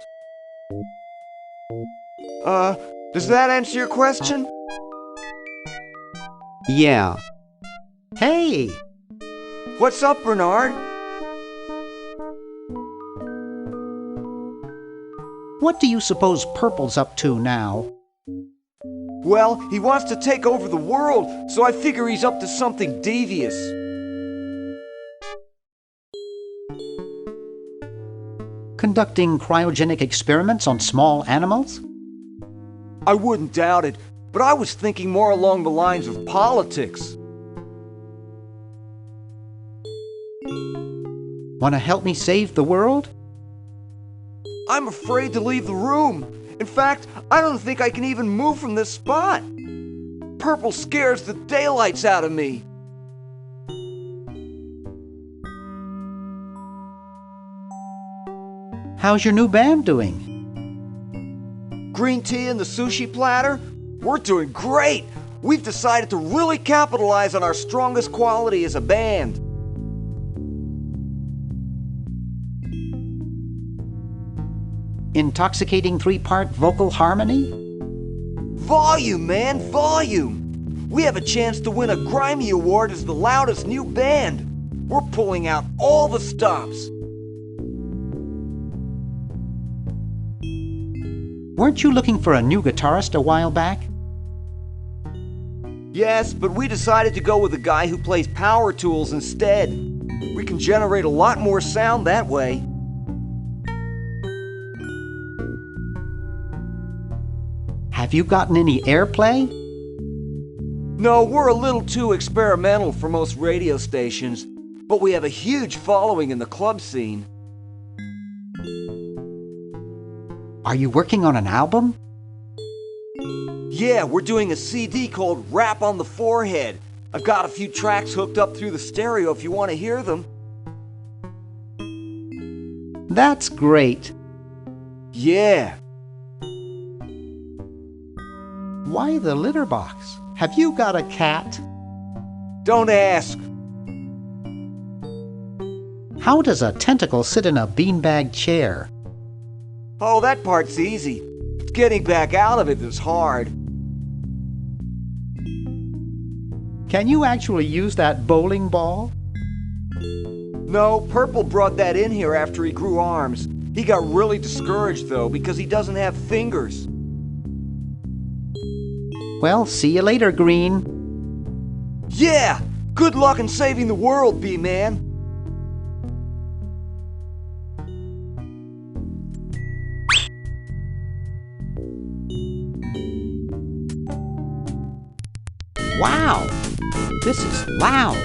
Does that answer your question?
Yeah. Hey!
What's up, Bernard?
What do you suppose Purple's up to now?
Well, he wants to take over the world, so I figure he's up to something devious.
Conducting cryogenic experiments on small animals?
I wouldn't doubt it, but I was thinking more along the lines of politics.
Want to help me save the world?
I'm afraid to leave the room. In fact, I don't think I can even move from this spot. Purple scares the daylights out of me.
How's your new band doing?
Green tea and the sushi platter? We're doing great! We've decided to really capitalize on our strongest quality as a band.
Intoxicating 3-part vocal harmony?
Volume, man, volume! We have a chance to win a Grimey Award as the loudest new band. We're pulling out all the stops.
Weren't you looking for a new guitarist a while back?
Yes, but we decided to go with a guy who plays power tools instead. We can generate a lot more sound that way.
Have you gotten any airplay?
No, we're a little too experimental for most radio stations, but we have a huge following in the club scene.
Are you working on an album?
Yeah, we're doing a CD called Rap on the Forehead. I've got a few tracks hooked up through the stereo if you want to hear them.
That's great.
Yeah.
Why the litter box? Have you got a cat?
Don't ask.
How does a tentacle sit in a beanbag chair?
Oh, that part's easy. It's getting back out of it that's hard.
Can you actually use that bowling ball?
No, Purple brought that in here after he grew arms. He got really discouraged, though, because he doesn't have fingers.
Well, see you later, Green.
Yeah! Good luck in saving the world, B-Man.
Wow! This is loud.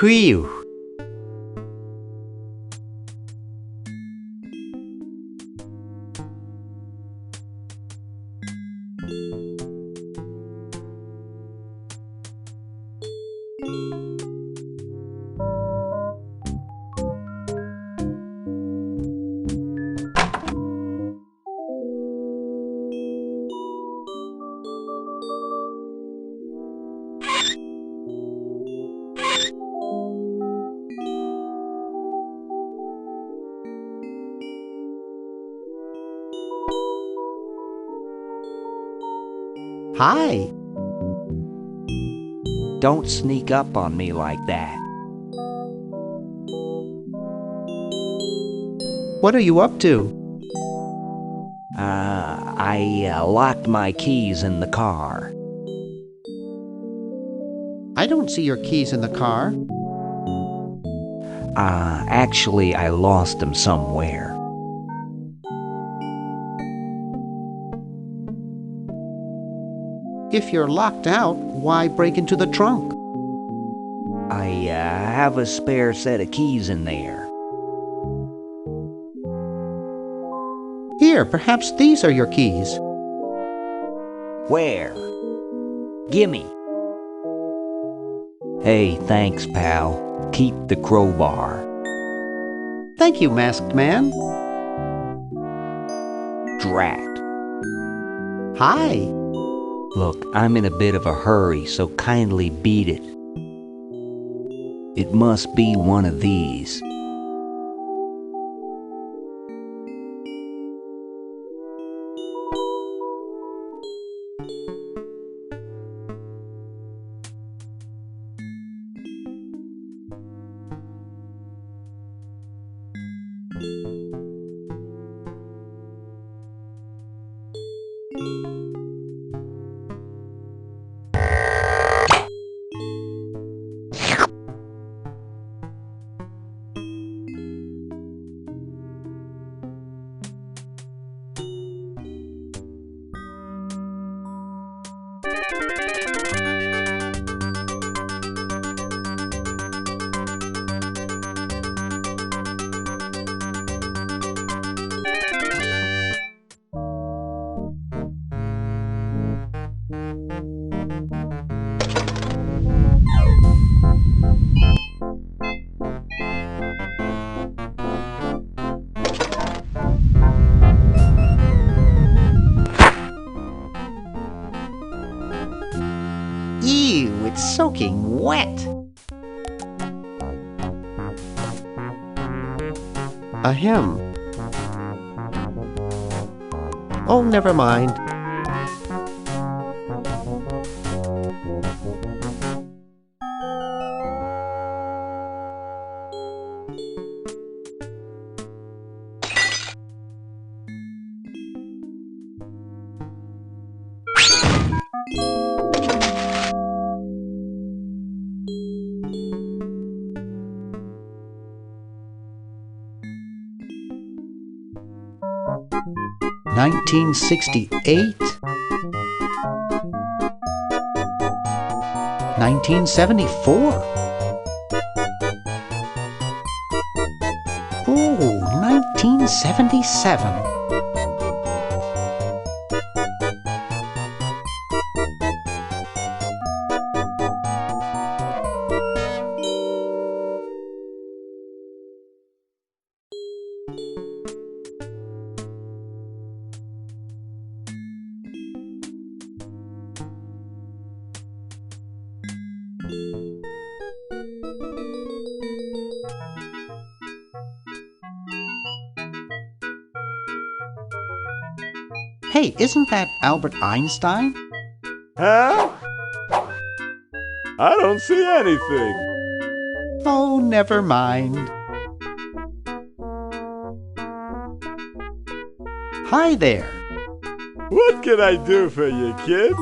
Whew. Hi.
Don't sneak up on me like that.
What are you up to?
I locked my keys in the car.
I don't see your keys in the car.
Actually, I lost them somewhere.
If you're locked out, why break into the trunk?
I have a spare set of keys in there.
Here, perhaps these are your keys.
Where? Gimme. Hey, thanks, pal. Keep the crowbar.
Thank you, masked man.
Drat.
Hi.
Look, I'm in a bit of a hurry, so kindly beat it. It must be one of these.
Ew, it's soaking wet. Ahem. Oh, never mind. $1968, 1974. Oh, 1977. Hey, isn't that Albert Einstein?
Huh? I don't see anything.
Oh, never mind. Hi there.
What can I do for you, kid?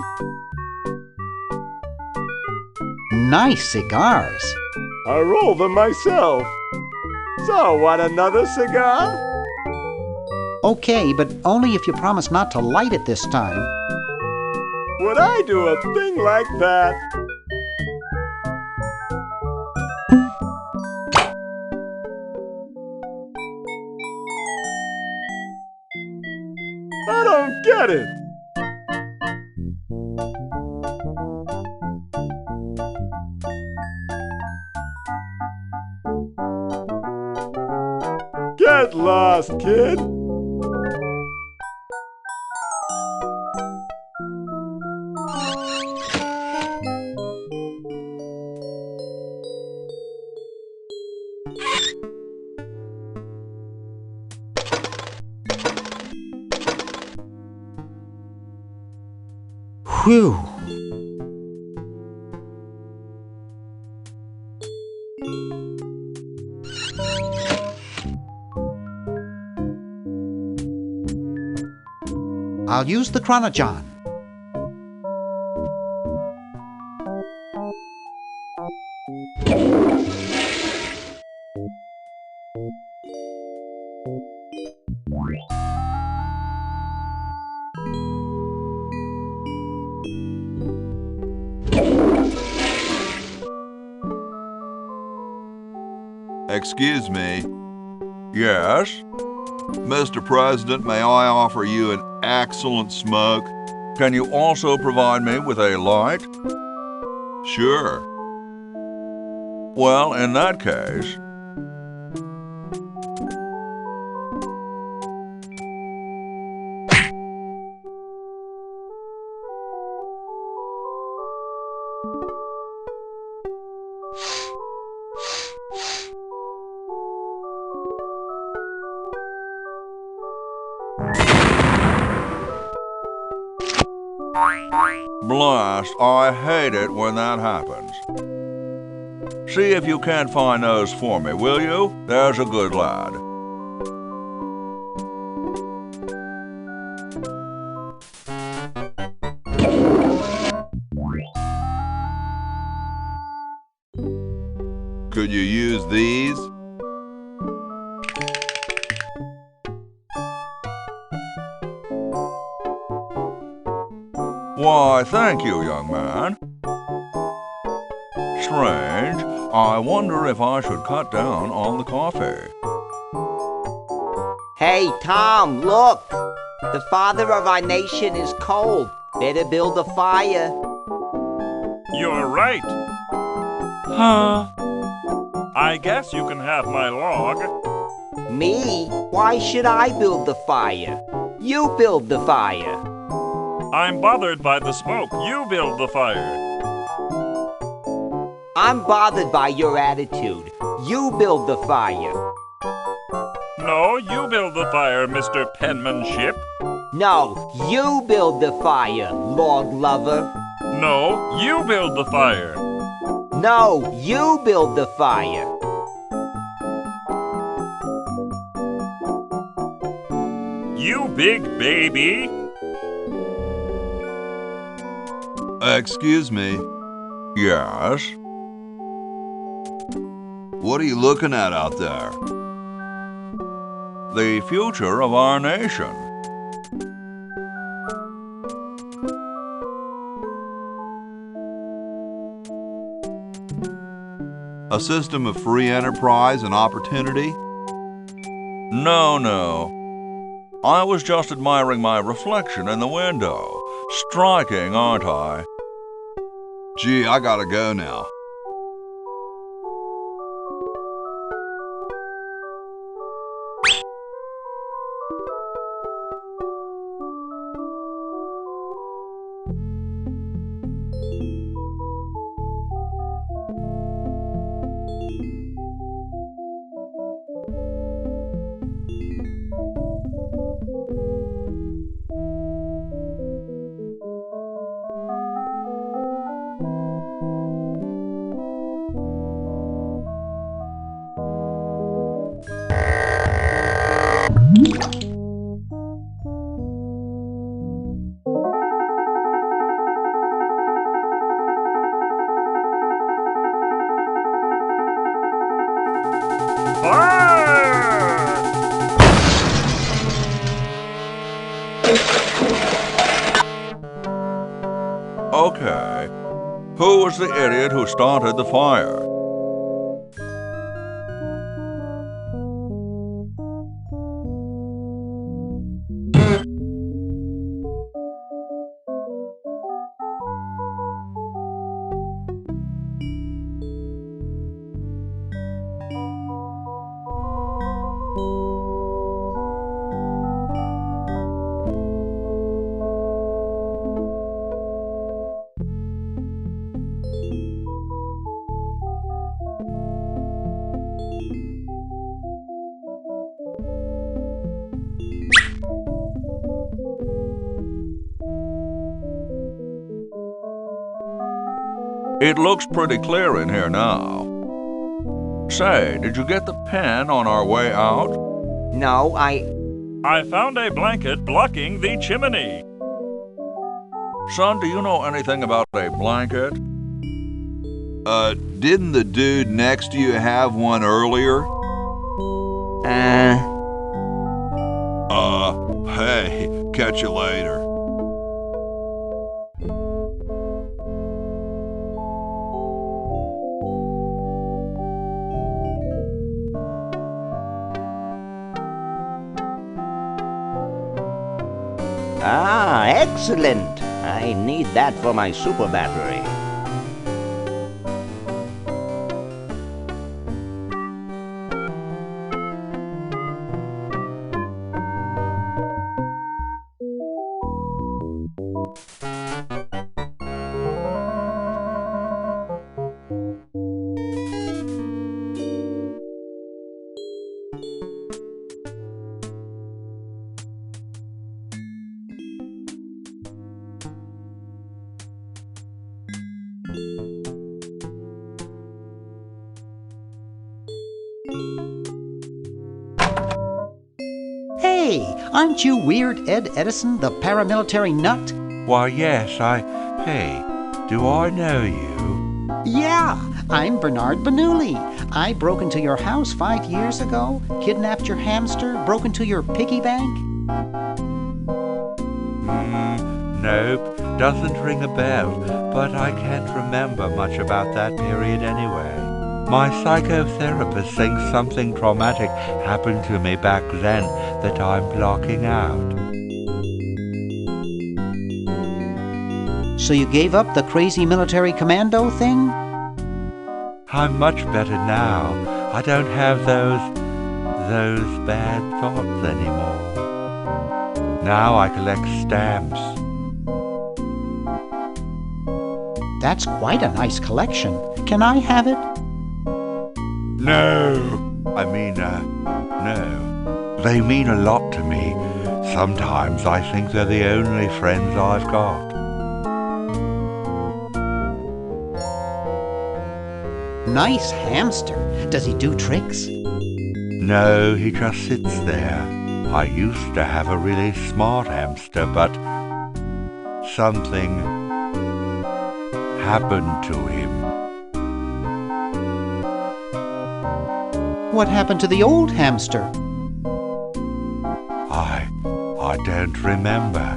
Nice cigars.
I roll them myself. So, want another cigar?
Okay, but only if you promise not to light it this time.
Would I do a thing like that? don't get it. Get lost, kid.
Whew. I'll use the chronojohn.
Excuse me. Yes? Mr. President, may I offer you an excellent smoke? Can you also provide me with a light? Sure. Well, in that case... Blast, I hate it when that happens. See if you can't find those for me, will you? There's a good lad. Could you use these? Why, thank you, young man. Strange. I wonder if I should cut down on the coffee.
Hey, Tom, look! The father of our nation is cold. Better build a fire.
You're right. Huh? I guess you can have my log.
Me? Why should I build the fire? You build the fire.
I'm bothered by the smoke. You build the fire.
I'm bothered by your attitude. You build the fire.
No, you build the fire, Mr. Penmanship.
No, you build the fire, log lover.
No, you build the fire.
No, you build the fire.
You big baby.
Excuse me. Yes? What are you looking at out there? The future of our nation. A system of free enterprise and opportunity? No. I was just admiring my reflection in the window. Striking, aren't I? Gee, I gotta go now. Okay. Who was the idiot who started the fire? It looks pretty clear in here now. Say, did you get the pen on our way out?
No,
I found a blanket blocking the chimney.
Son, do you know anything about a blanket? Didn't the dude next to you have one earlier? Hey, catch you later.
Ah, excellent. I need that for my super battery.
Hey, aren't you Weird Ed Edison, the paramilitary nut?
Why, yes, Hey, do I know you?
Yeah, I'm Bernard Bernoulli. I broke into your house 5 years ago, kidnapped your hamster, broke into your piggy bank.
Nope, doesn't ring a bell, but I can't remember much about that period anyway. My psychotherapist thinks something traumatic happened to me back then that I'm blocking out.
So you gave up the crazy military commando thing?
I'm much better now. I don't have those bad thoughts anymore. Now I collect stamps.
That's quite a nice collection. Can I have it?
No. No. They mean a lot to me. Sometimes I think they're the only friends I've got.
Nice hamster. Does he do tricks?
No, he just sits there. I used to have a really smart hamster, but something happened to him.
What happened to the old hamster?
I don't remember.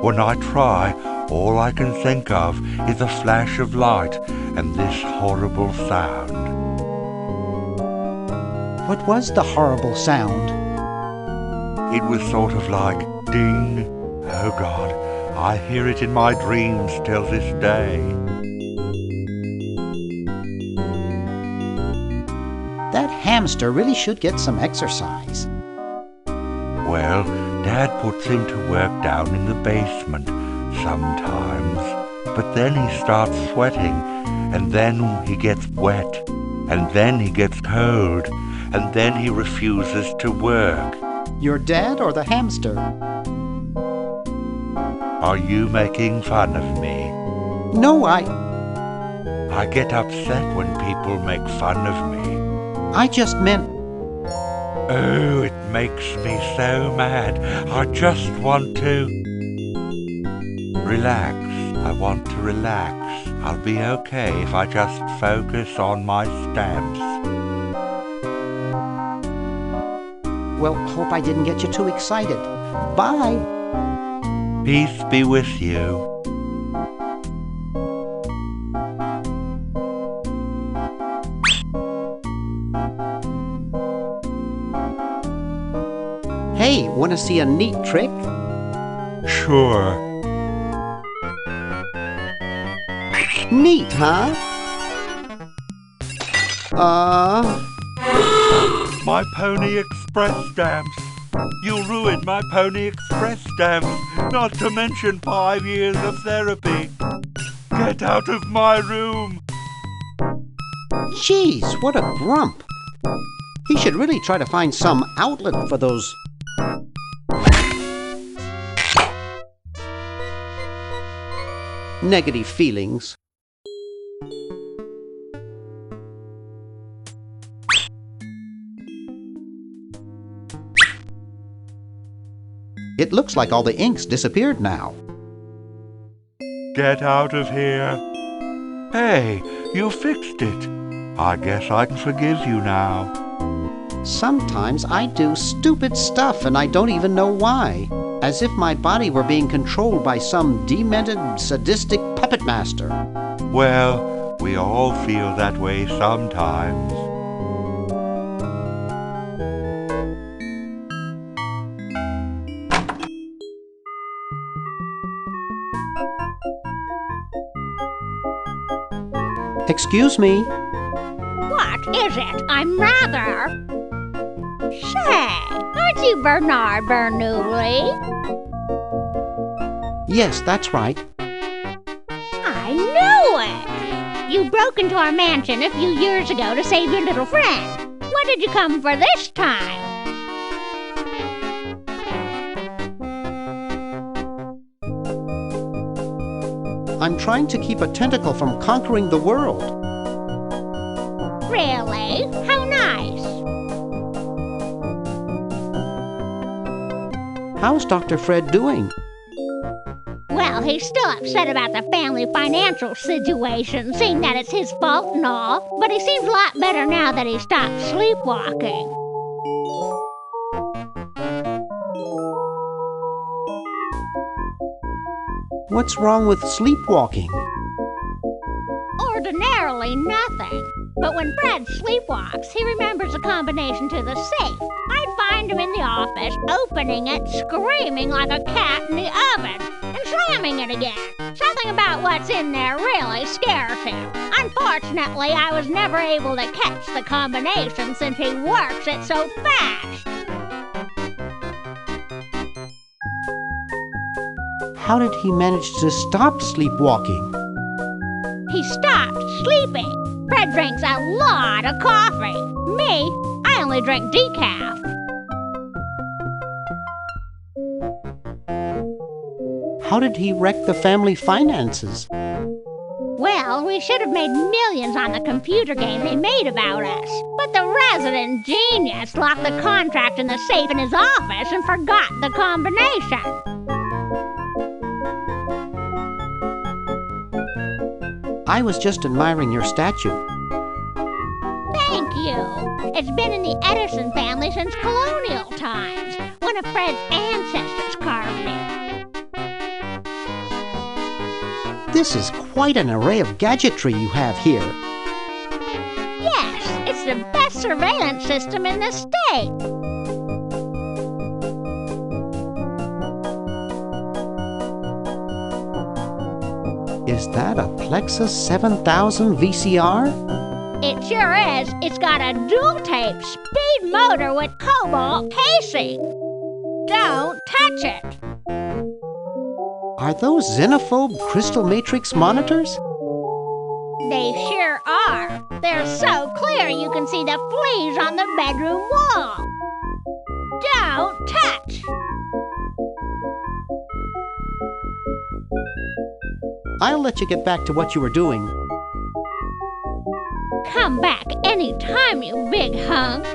When I try, all I can think of is a flash of light and this horrible sound.
What was the horrible sound?
It was sort of like ding. Oh God, I hear it in my dreams till this day.
That hamster really should get some exercise.
Well, Dad puts him to work down in the basement sometimes, but then he starts sweating, and then he gets wet, and then he gets cold, and then he refuses to work.
Your dad or the hamster?
Are you making fun of me?
No,
I get upset when people make fun of me.
I just meant...
Oh, it makes me so mad. I just want to... relax. I want to relax. I'll be okay if I just focus on my stamps.
Well, hope I didn't get you too excited. Bye.
Peace be with you.
Hey, want to see a neat trick?
Sure.
Neat, huh?
My Pony Express stamps. You ruined my Pony Express stamps, not to mention 5 years of therapy. Get out of my room.
Jeez, what a grump. He should really try to find some outlet for those... negative feelings. It looks like all the ink's disappeared now.
Get out of here. Hey, you fixed it. I guess I can forgive you now.
Sometimes I do stupid stuff and I don't even know why. As if my body were being controlled by some demented, sadistic puppet master.
Well, we all feel that way sometimes.
Excuse me.
What is it? I'm rather... Say, aren't you Bernard Bernoulli?
Yes, that's right.
I knew it! You broke into our mansion a few years ago to save your little friend. What did you come for this time?
I'm trying to keep a tentacle from conquering the world.
Really? How nice.
How's Dr. Fred doing?
Well, he's still upset about the family financial situation, seeing that it's his fault and all, but he seems a lot better now that he stopped sleepwalking.
What's wrong with sleepwalking?
Ordinarily nothing. But when Fred sleepwalks, he remembers a combination to the safe. I'd find him in the office, opening it, screaming like a cat in the oven, and slamming it again. Something about what's in there really scares him. Unfortunately, I was never able to catch the combination since he works it so fast.
How did he manage to stop sleepwalking?
He stopped sleeping. Fred drinks a lot of coffee. Me, I only drink decaf.
How did he wreck the family finances?
Well, we should have made millions on the computer game they made about us. But the resident genius locked the contract in the safe in his office and forgot the combination.
I was just admiring your statue.
Thank you. It's been in the Edison family since colonial times. One of Fred's ancestors carved it.
This is quite an array of gadgetry you have here.
Yes, it's the best surveillance system in the state.
Is that a Plexus 7000 VCR?
It sure is. It's got a dual-tape speed motor with cobalt casing. Don't touch it.
Are those xenophobe crystal matrix monitors?
They sure are. They're so clear you can see the fleas on the bedroom wall. Don't touch.
I'll let you get back to what you were doing.
Come back anytime, you big hunk.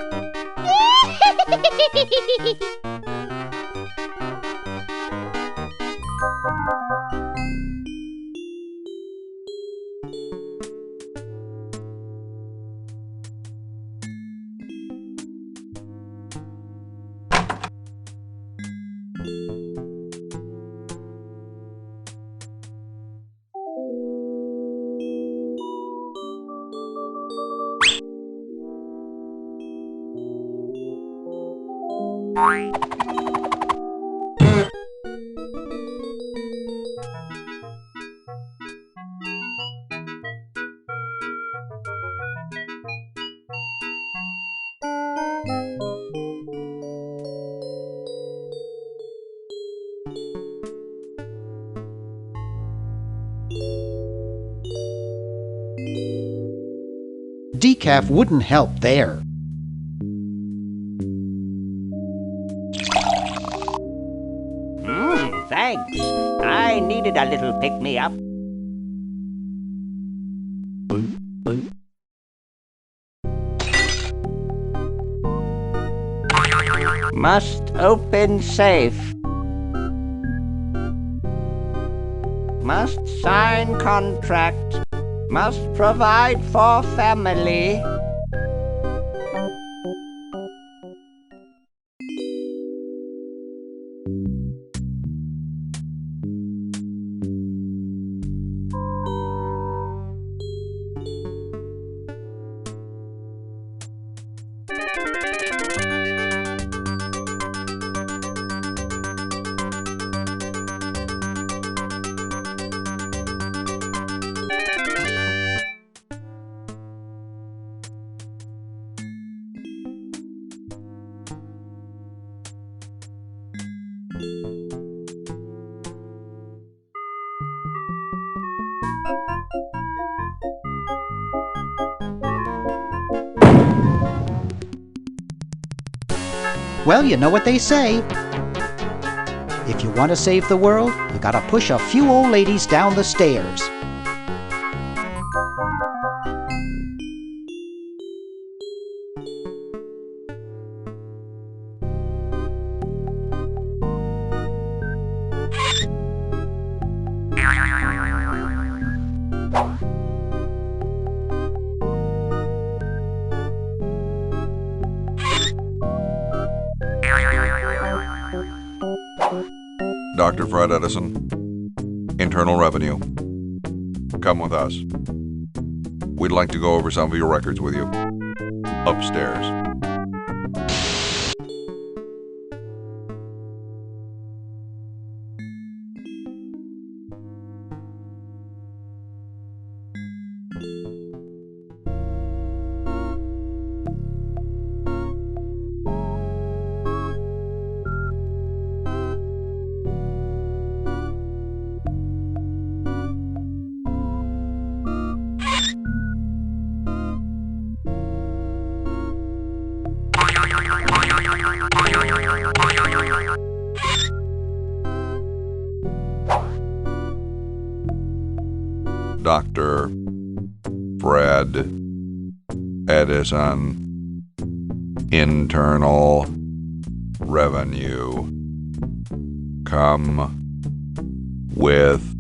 Decaf wouldn't help there.
Thanks. I needed a little pick-me-up. Must open safe.
must sign contract, must provide for family.
Well, you know what they say. If you want to save the world, you gotta push a few old ladies down the stairs.
Dr. Fred Edison, Internal Revenue. Come with us. We'd like to go over some of your records with you. Upstairs. Dr. Fred Edison, Internal Revenue. Come with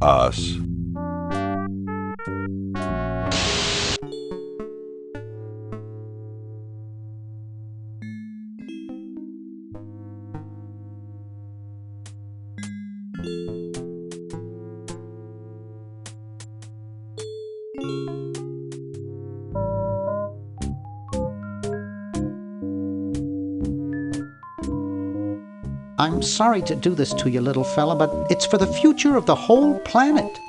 us.
I'm sorry to do this to you, little fella, but it's for the future of the whole planet.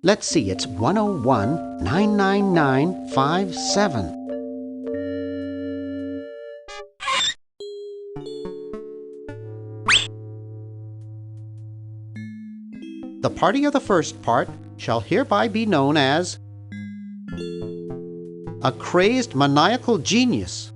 Let's see, it's 101-999-57. The party of the first part shall hereby be known as a crazed maniacal genius.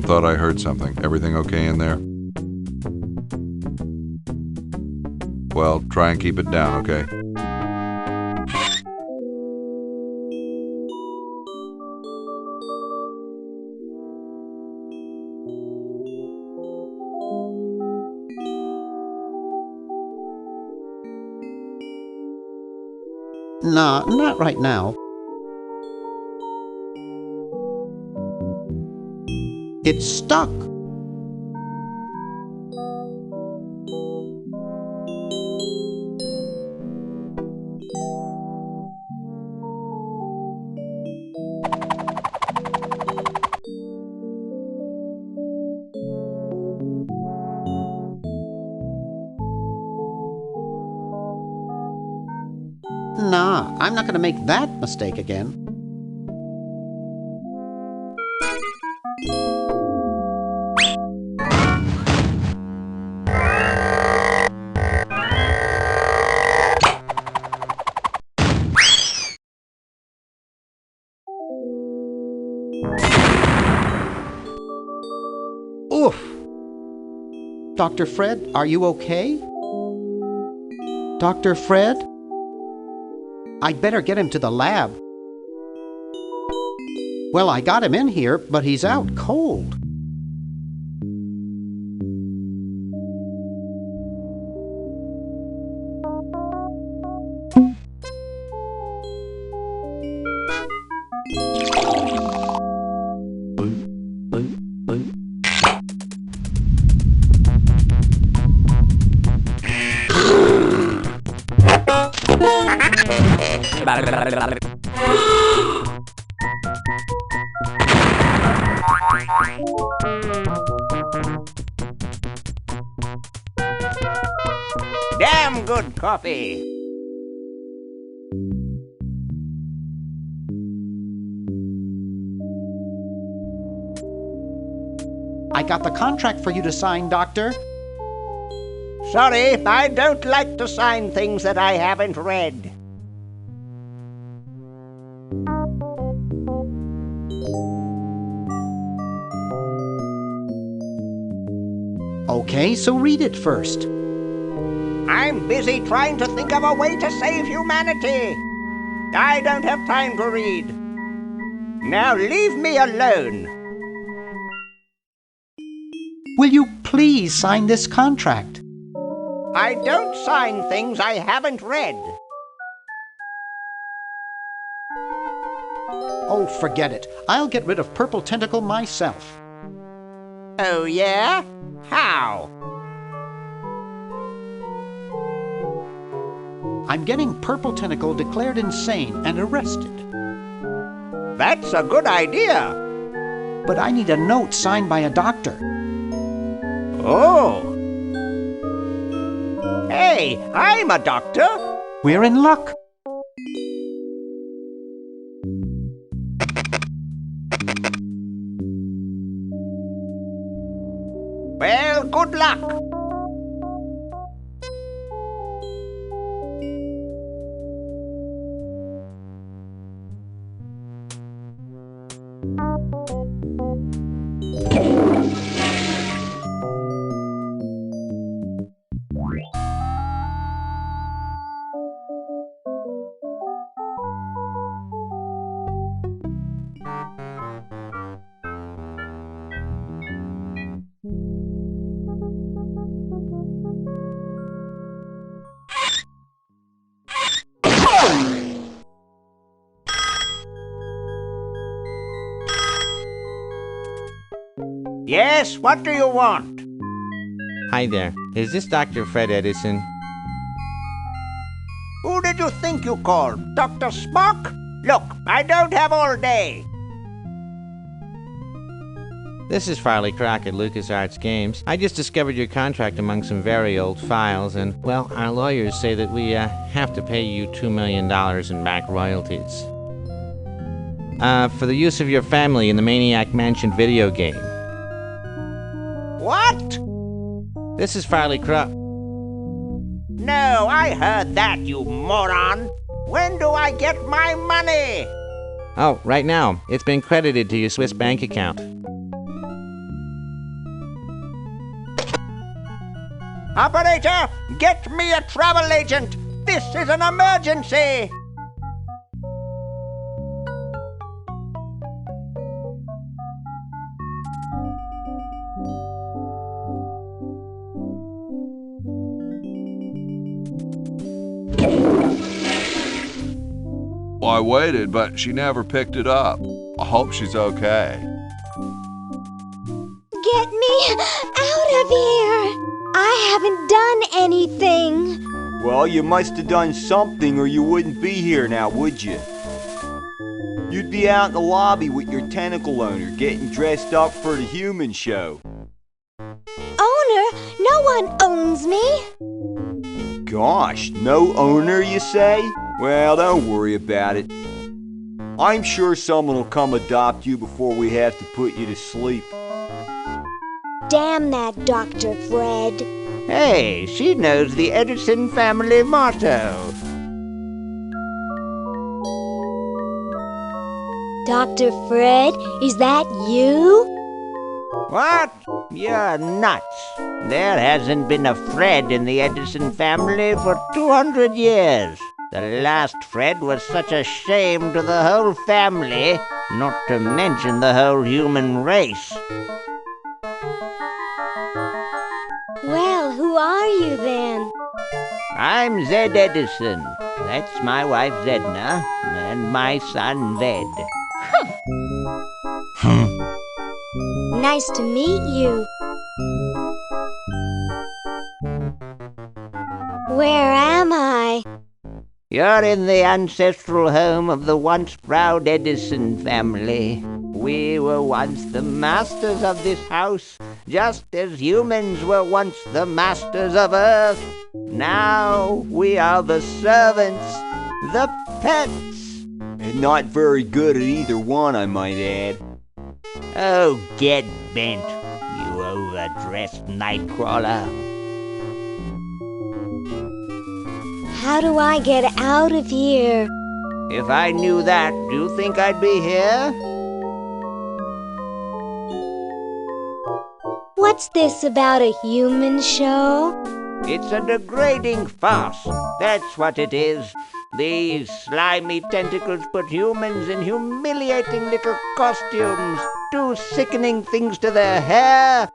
Thought I heard something. Everything okay in there? Well, try and keep it down, okay?
Nah, not right now. It's stuck. Nah, I'm not going to make that mistake again. Oof! Dr. Fred, are you okay? Dr. Fred? I'd better get him to the lab. Well, I got him in here, but he's out cold.
Damn good coffee.
I got the contract for you to sign, Doctor.
Sorry, I don't like to sign things that I haven't read.
Okay, so read it first.
I'm busy trying to think of a way to save humanity. I don't have time to read. Now leave me alone.
Will you please sign this contract?
I don't sign things I haven't read.
Oh, forget it. I'll get rid of Purple Tentacle myself.
Oh, yeah? How?
I'm getting Purple Tentacle declared insane and arrested.
That's a good idea.
But I need a note signed by a doctor.
Oh. Hey, I'm a doctor.
We're in luck.
Well, good luck. Yes, what do you want?
Hi there. Is this Dr. Fred Edison?
Who did you think you called? Dr. Spock? Look, I don't have all day.
This is Farley Crock at LucasArts Games. I just discovered your contract among some very old files, and, well, our lawyers say that we have to pay you $2 million in back royalties. For the use of your family in the Maniac Mansion video game.
What?
This is Farley Crock.
No, I heard that, you moron. When do I get my money?
Oh, right now. It's been credited to your Swiss bank account.
Operator, get me a travel agent. This is an emergency.
I waited, but she never picked it up. I hope she's okay.
Get me out of here! I haven't done anything.
Well, you must have done something or you wouldn't be here now, would you? You'd be out in the lobby with your tentacle owner getting dressed up for the human show.
Owner? No one owns me.
Gosh, no owner, you say? Well, don't worry about it. I'm sure someone will come adopt you before we have to put you to sleep.
Damn that Dr. Fred.
Hey, she knows the Edison family motto.
Dr. Fred, is that you?
What? You're nuts. There hasn't been a Fred in the Edison family for 200 years. The last Fred was such a shame to the whole family, not to mention the whole human race.
Well, who are you then?
I'm Zed Edison. That's my wife Zedna, and my son Ved.
Nice to meet you. Where am I?
You're in the ancestral home of the once proud Edison family. We were once the masters of this house, just as humans were once the masters of Earth. Now we are the servants, the pets.
And not very good at either one, I might add.
Oh, get bent, you overdressed nightcrawler.
How do I get out of here?
If I knew that, do you think I'd be here?
What's this about a human show?
It's a degrading farce. That's what it is. These slimy tentacles put humans in humiliating little costumes, do sickening things to their hair,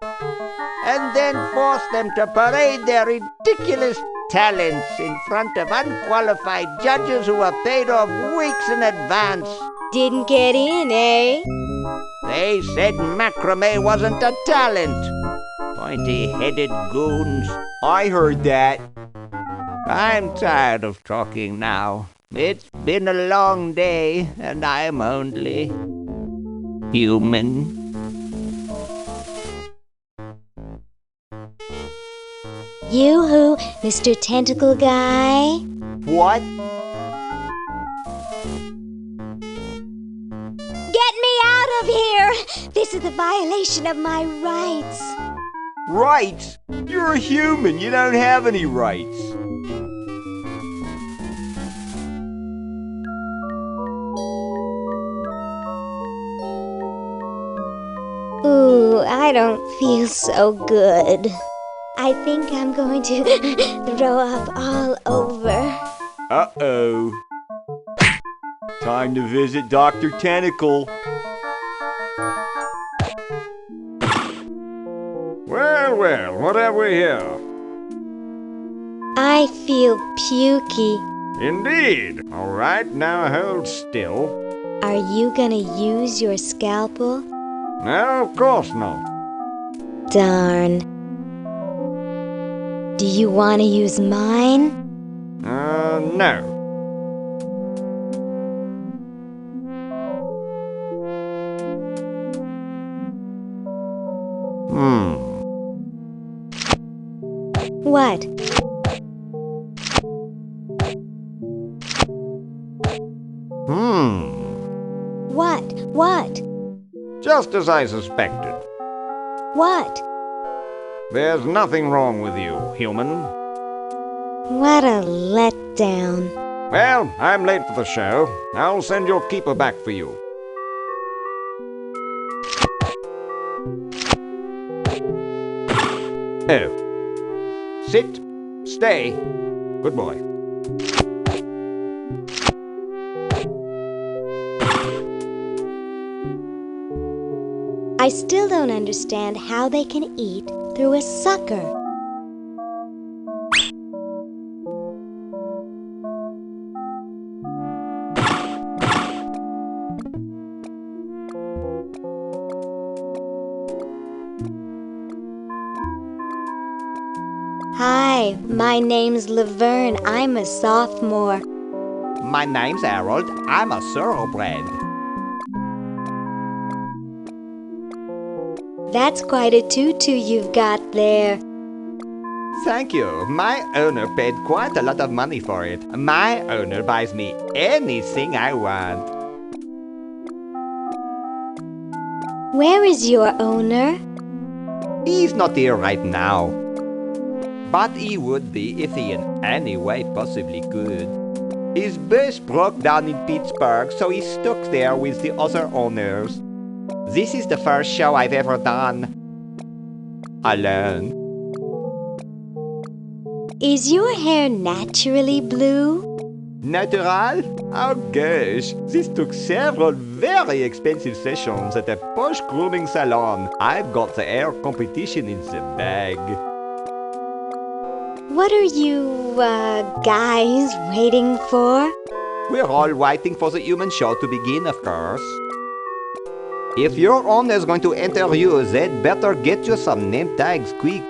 and then force them to parade their ridiculous talents in front of unqualified judges who are paid off weeks in advance.
Didn't get in, eh?
They said macrame wasn't a talent. Pointy-headed goons.
I heard that.
I'm tired of talking now. It's been a long day, and I'm only human.
You who, Mr. Tentacle Guy?
What?
Get me out of here! This is a violation of my rights.
Rights? You're a human. You don't have any rights.
Ooh, I don't feel so good. I think I'm going to throw up all over.
Uh-oh. Time to visit Dr. Tentacle.
Well, well, what have we here?
I feel pukey.
Indeed. All right, now hold still.
Are you gonna use your scalpel?
No, of course not.
Darn. Do you want to use mine?
No.
What? What?
Just as I suspected.
What?
There's nothing wrong with you, human.
What a letdown.
Well, I'm late for the show. I'll send your keeper back for you.
Oh. Sit. Stay.
Good boy.
I still don't understand how they can eat through a sucker. Hi, my name's Laverne. I'm a sophomore.
My name's Harold. I'm a thoroughbred.
That's quite a tutu you've got there.
Thank you. My owner paid quite a lot of money for it. My owner buys me anything I want.
Where is your owner?
He's not here right now. But he would be if he in any way possibly could. His bus broke down in Pittsburgh, so he's stuck there with the other owners. This is the first show I've ever done alone.
Is your hair naturally blue?
Natural? Oh gosh, this took several very expensive sessions at a posh grooming salon. I've got the hair competition in the bag.
What are you, guys waiting for?
We're all waiting for the human show to begin, of course. If your owner's going to enter you, they'd better get you some name tags quick.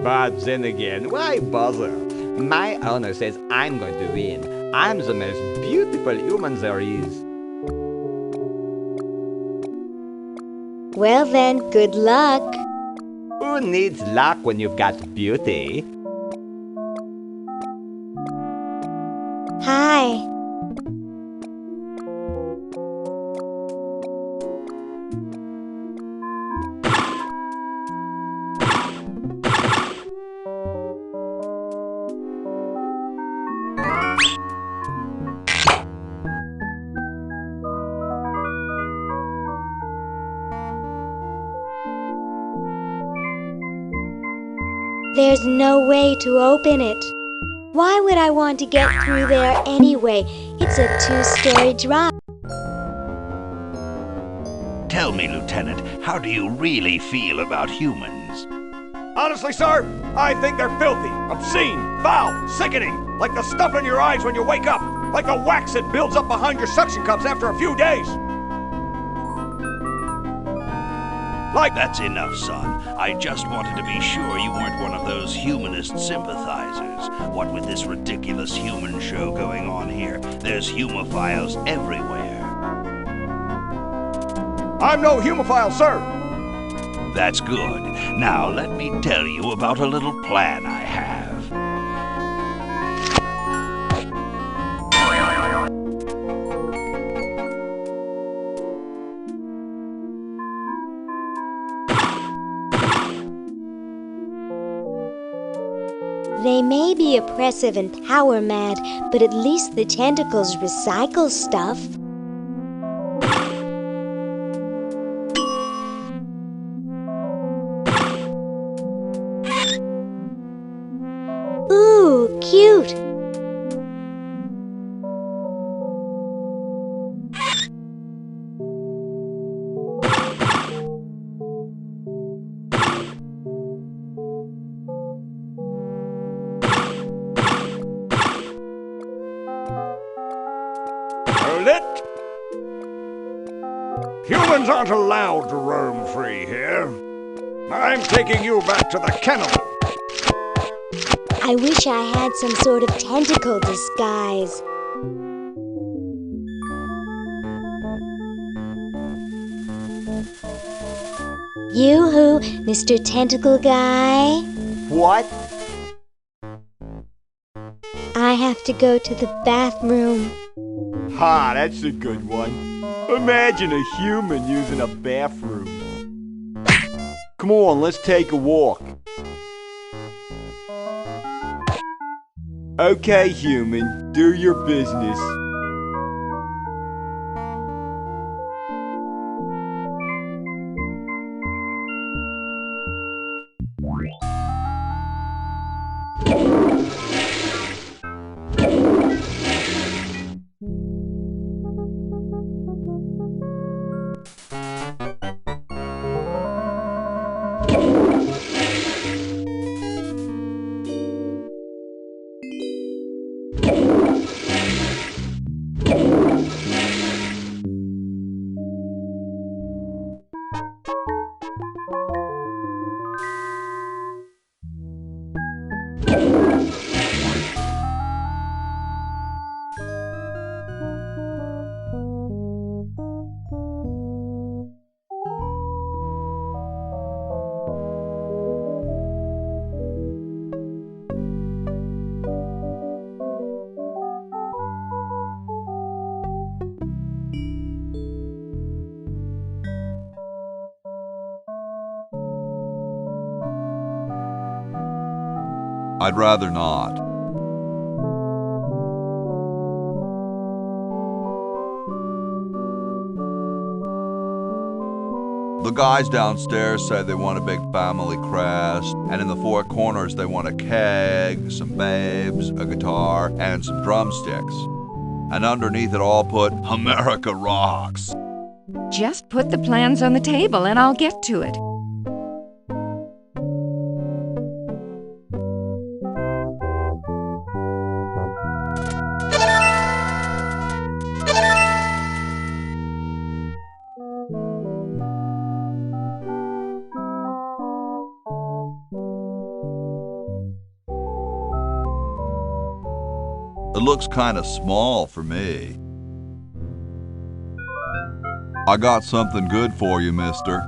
But then again, why bother? My owner says I'm going to win. I'm the most beautiful human there is.
Well then, good luck.
Who needs luck when you've got beauty?
Hi. There's no way to open it. Why would I want to get through there anyway? It's a 2-story drop.
Tell me, Lieutenant, how do you really feel about humans?
Honestly, sir, I think they're filthy, obscene, foul, sickening, like the stuff in your eyes when you wake up, like the wax that builds up behind your suction cups after a few days.
That's enough, son. I just wanted to be sure you weren't one of those humanist sympathizers. What with this ridiculous human show going on here, there's humophiles everywhere.
I'm no humophile, sir.
That's good. Now let me tell you about a little plan I have.
They may be oppressive and power mad, but at least the tentacles recycle stuff. Ooh, cute!
Lit? Humans aren't allowed to roam free here. I'm taking you back to the kennel.
I wish I had some sort of tentacle disguise. Yoo-hoo, Mr. Tentacle Guy.
What?
I have to go to the bathroom.
Ha, that's a good one. Imagine a human using a bathroom. Come on, let's take a walk. Okay, human, do your business.
I'd rather not. The guys downstairs say they want a big family crest, and in the four corners they want a keg, some babes, a guitar, and some drumsticks. And underneath it all put, America rocks.
Just put the plans on the table and I'll get to it.
It looks kind of small for me. I got something good for you, mister.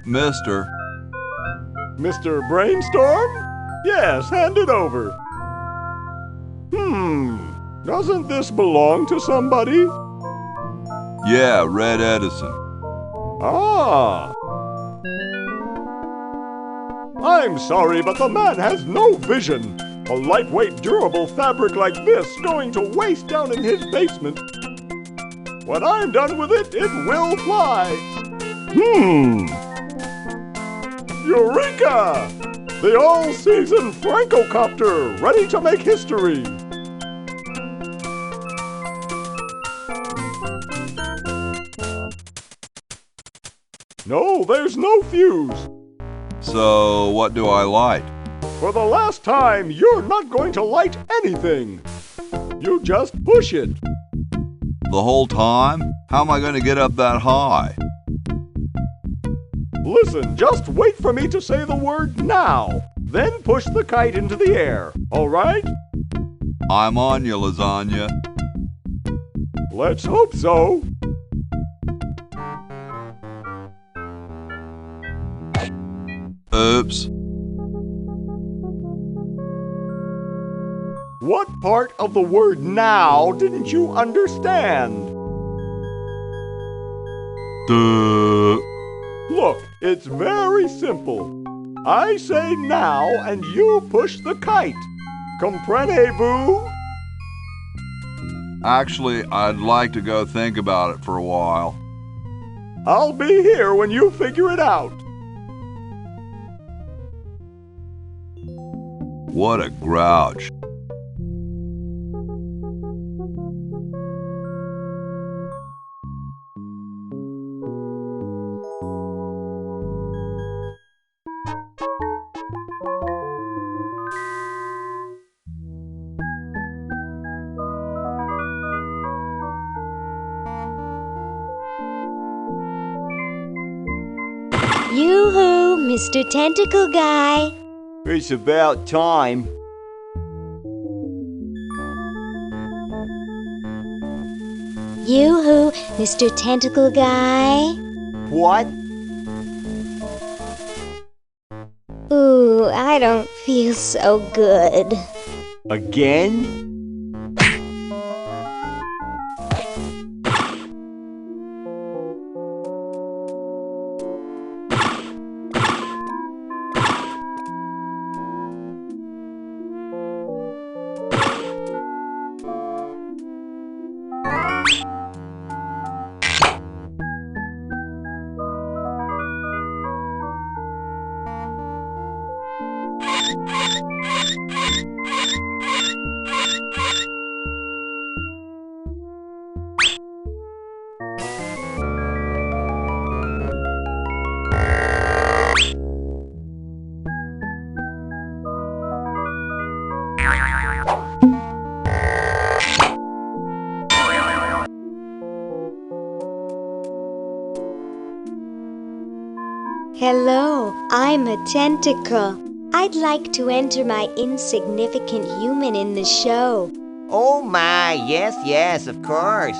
Mister.
Mr. Brainstorm? Yes, hand it over. Doesn't this belong to somebody?
Yeah, Red Edison.
Ah. I'm sorry, but the man has no vision. A lightweight, durable fabric like this going to waste down in his basement. When I'm done with it, it will fly. Eureka! The all-season Francocopter, ready to make history. No, there's no fuse.
So, what do I light?
For the last time, you're not going to light anything. You just push it.
The whole time? How am I going to get up that high?
Listen, just wait for me to say the word now. Then push the kite into the air, all right?
I'm on you, lasagna.
Let's hope so.
Oops.
What part of the word now didn't you understand?
Duh.
Look, it's very simple. I say now, and you push the kite. Comprenez-vous?
Actually, I'd like to go think about it for a while.
I'll be here when you figure it out.
What a grouch.
Yoo-hoo, Mr. Tentacle Guy.
It's about time.
Yoo-hoo, Mr. Tentacle Guy.
What?
Ooh, I don't feel so good.
Again?
Hello, I'm a tentacle. I'd like to enter my insignificant human in the show.
Oh my, yes, of course.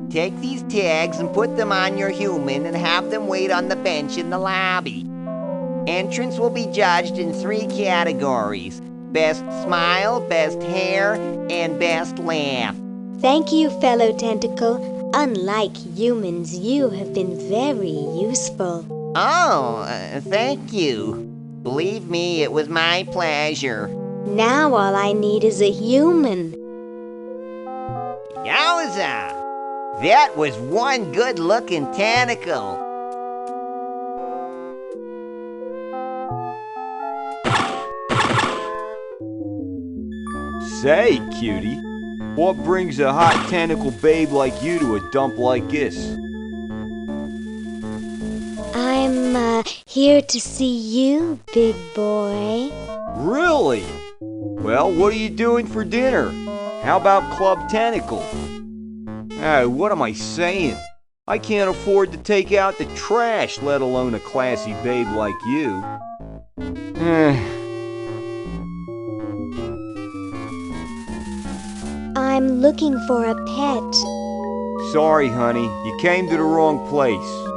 Take these tags and put them on your human and have them wait on the bench in the lobby. Entrance will be judged in 3 categories: best smile, best hair, and best laugh.
Thank you, fellow tentacle. Unlike humans, you have been very useful.
Oh, thank you. Believe me, it was my pleasure.
Now all I need is a human.
Yowza! That was one good-looking tentacle.
Say, cutie, what brings a hot tentacle babe like you to a dump like this?
I'm here to see you, big boy.
Really? Well, what are you doing for dinner? How about Club Tentacle? What am I saying? I can't afford to take out the trash, let alone a classy babe like you.
I'm looking for a pet.
Sorry, honey, you came to the wrong place.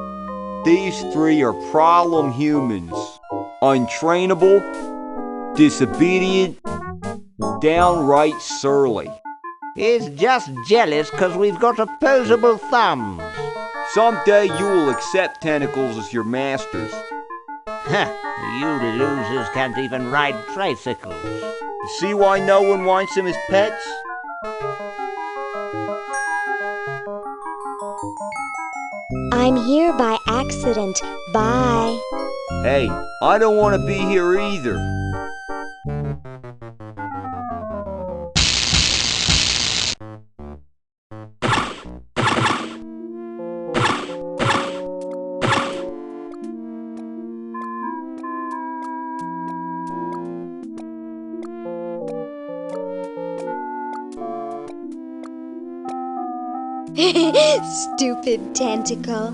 These 3 are problem humans. Untrainable, disobedient, downright surly.
He's just jealous 'cause we've got opposable thumbs.
Someday you will accept tentacles as your masters.
Huh, you losers can't even ride tricycles.
You see why no one wants them as pets?
I'm here by accident. Bye.
Hey, I don't want to be here either.
Stupid tentacle.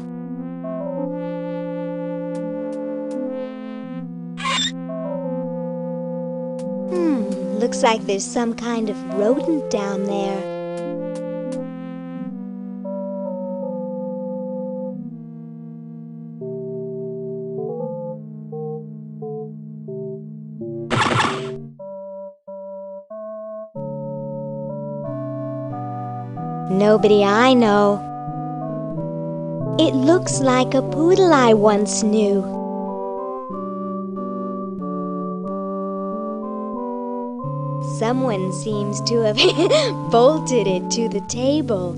Looks like there's some kind of rodent down there. Nobody I know. It looks like a poodle I once knew. Someone seems to have bolted it to the table.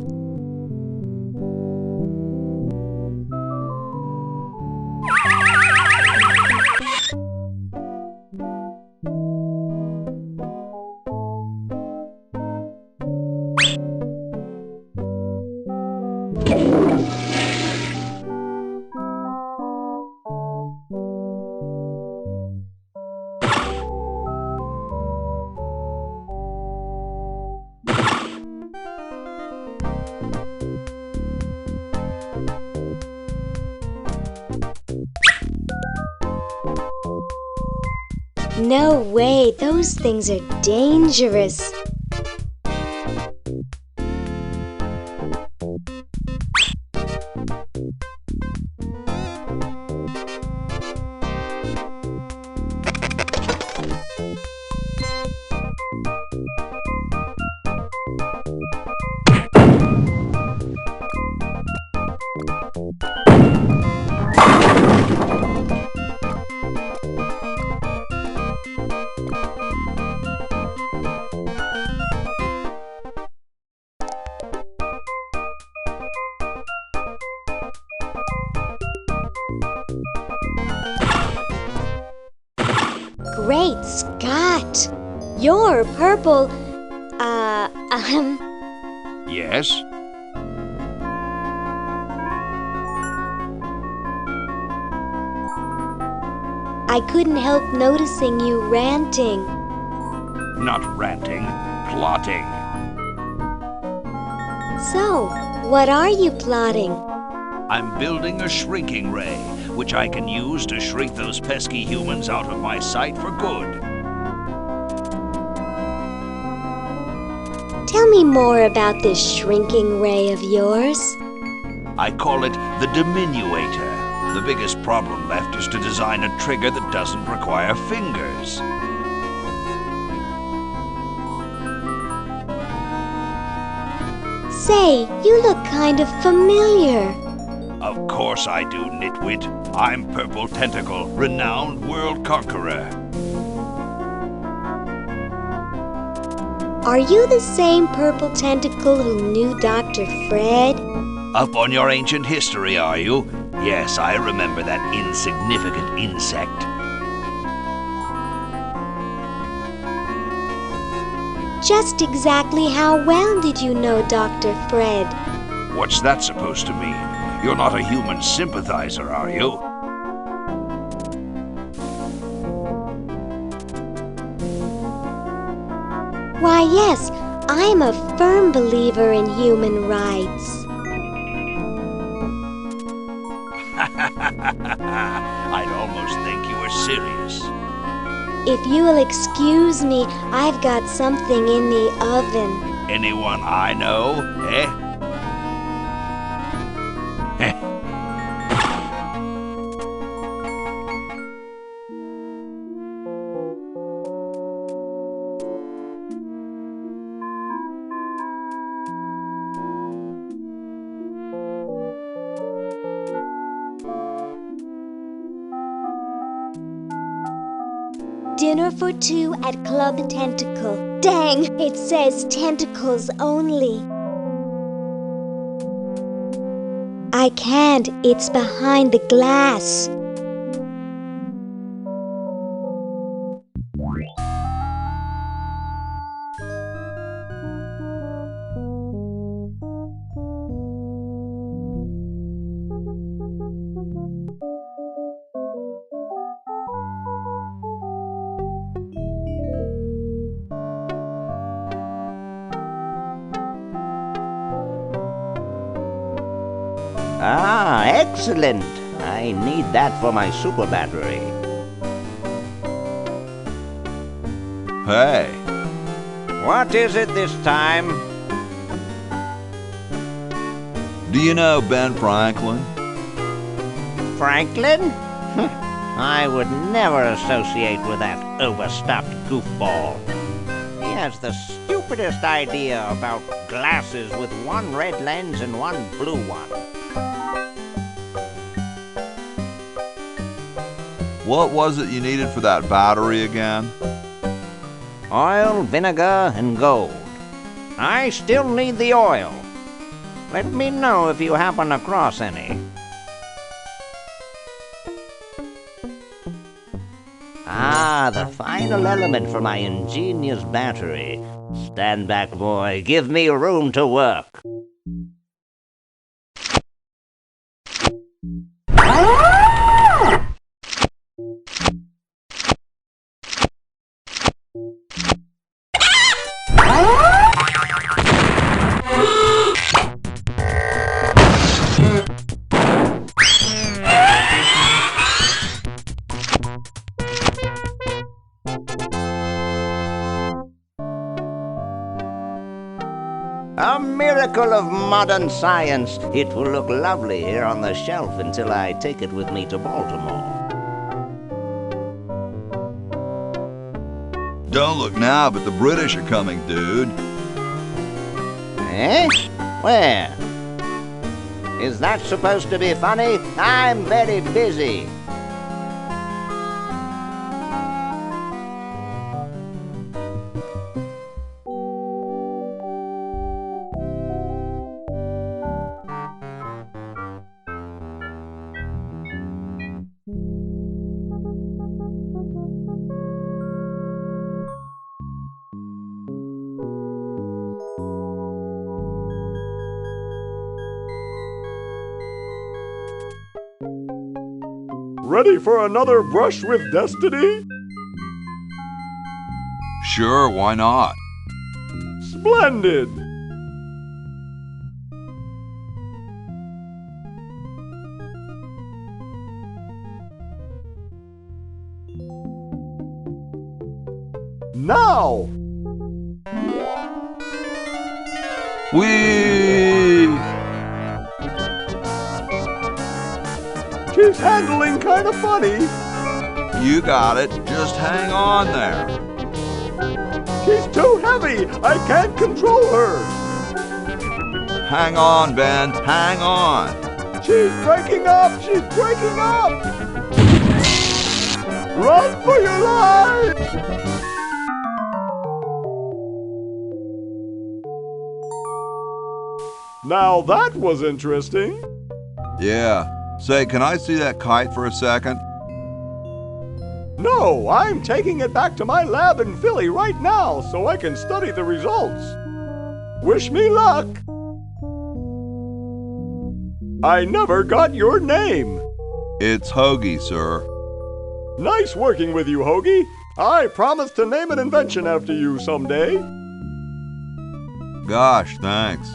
No way, those things are dangerous. Great Scott! You're purple,
Yes?
I couldn't help noticing you ranting.
Not ranting, plotting.
So, what are you plotting?
I'm building a shrinking ray, which I can use to shrink those pesky humans out of my sight for good.
Tell me more about this shrinking ray of yours.
I call it the diminuator. The biggest problem left is to design a trigger that doesn't require fingers.
Say, you look kind of familiar.
Of course I do, nitwit. I'm Purple Tentacle, renowned world conqueror.
Are you the same Purple Tentacle who knew Dr. Fred?
Up on your ancient history, are you? Yes, I remember that insignificant insect.
Just exactly how well did you know Dr. Fred?
What's that supposed to mean? You're not a human sympathizer, are you?
Why, yes, I'm a firm believer in human rights.
I'd almost think you were serious.
If you will excuse me, I've got something in the oven.
Anyone I know, eh?
Dinner for two at Club Tentacle. Dang, it says tentacles only. I can't, it's behind the glass.
Ah, excellent. I need that for my super battery.
Hey.
What is it this time?
Do you know Ben Franklin?
Franklin? I would never associate with that overstuffed goofball. He has the stupidest idea about glasses with one red lens and one blue one.
What was it you needed for that battery again?
Oil, vinegar, and gold. I still need the oil. Let me know if you happen across any. Ah, the final element for my ingenious battery. Stand back, boy. Give me room to work. A miracle of modern science. It will look lovely here on the shelf until I take it with me to Baltimore.
Don't look now, but the British are coming, dude.
Eh? Where? Is that supposed to be funny? I'm very busy.
Ready for another brush with destiny?
Sure, why not?
Splendid! Now!
Whee!
She's handling kind of funny.
You got it. Just hang on there.
She's too heavy. I can't control her.
Hang on, Ben. Hang on.
She's breaking up. She's breaking up. Run for your life. Now that was interesting.
Yeah. Say, can I see that kite for a second?
No, I'm taking it back to my lab in Philly right now so I can study the results. Wish me luck. I never got your name.
It's Hoagie, sir.
Nice working with you, Hoagie. I promise to name an invention after you someday.
Gosh, thanks.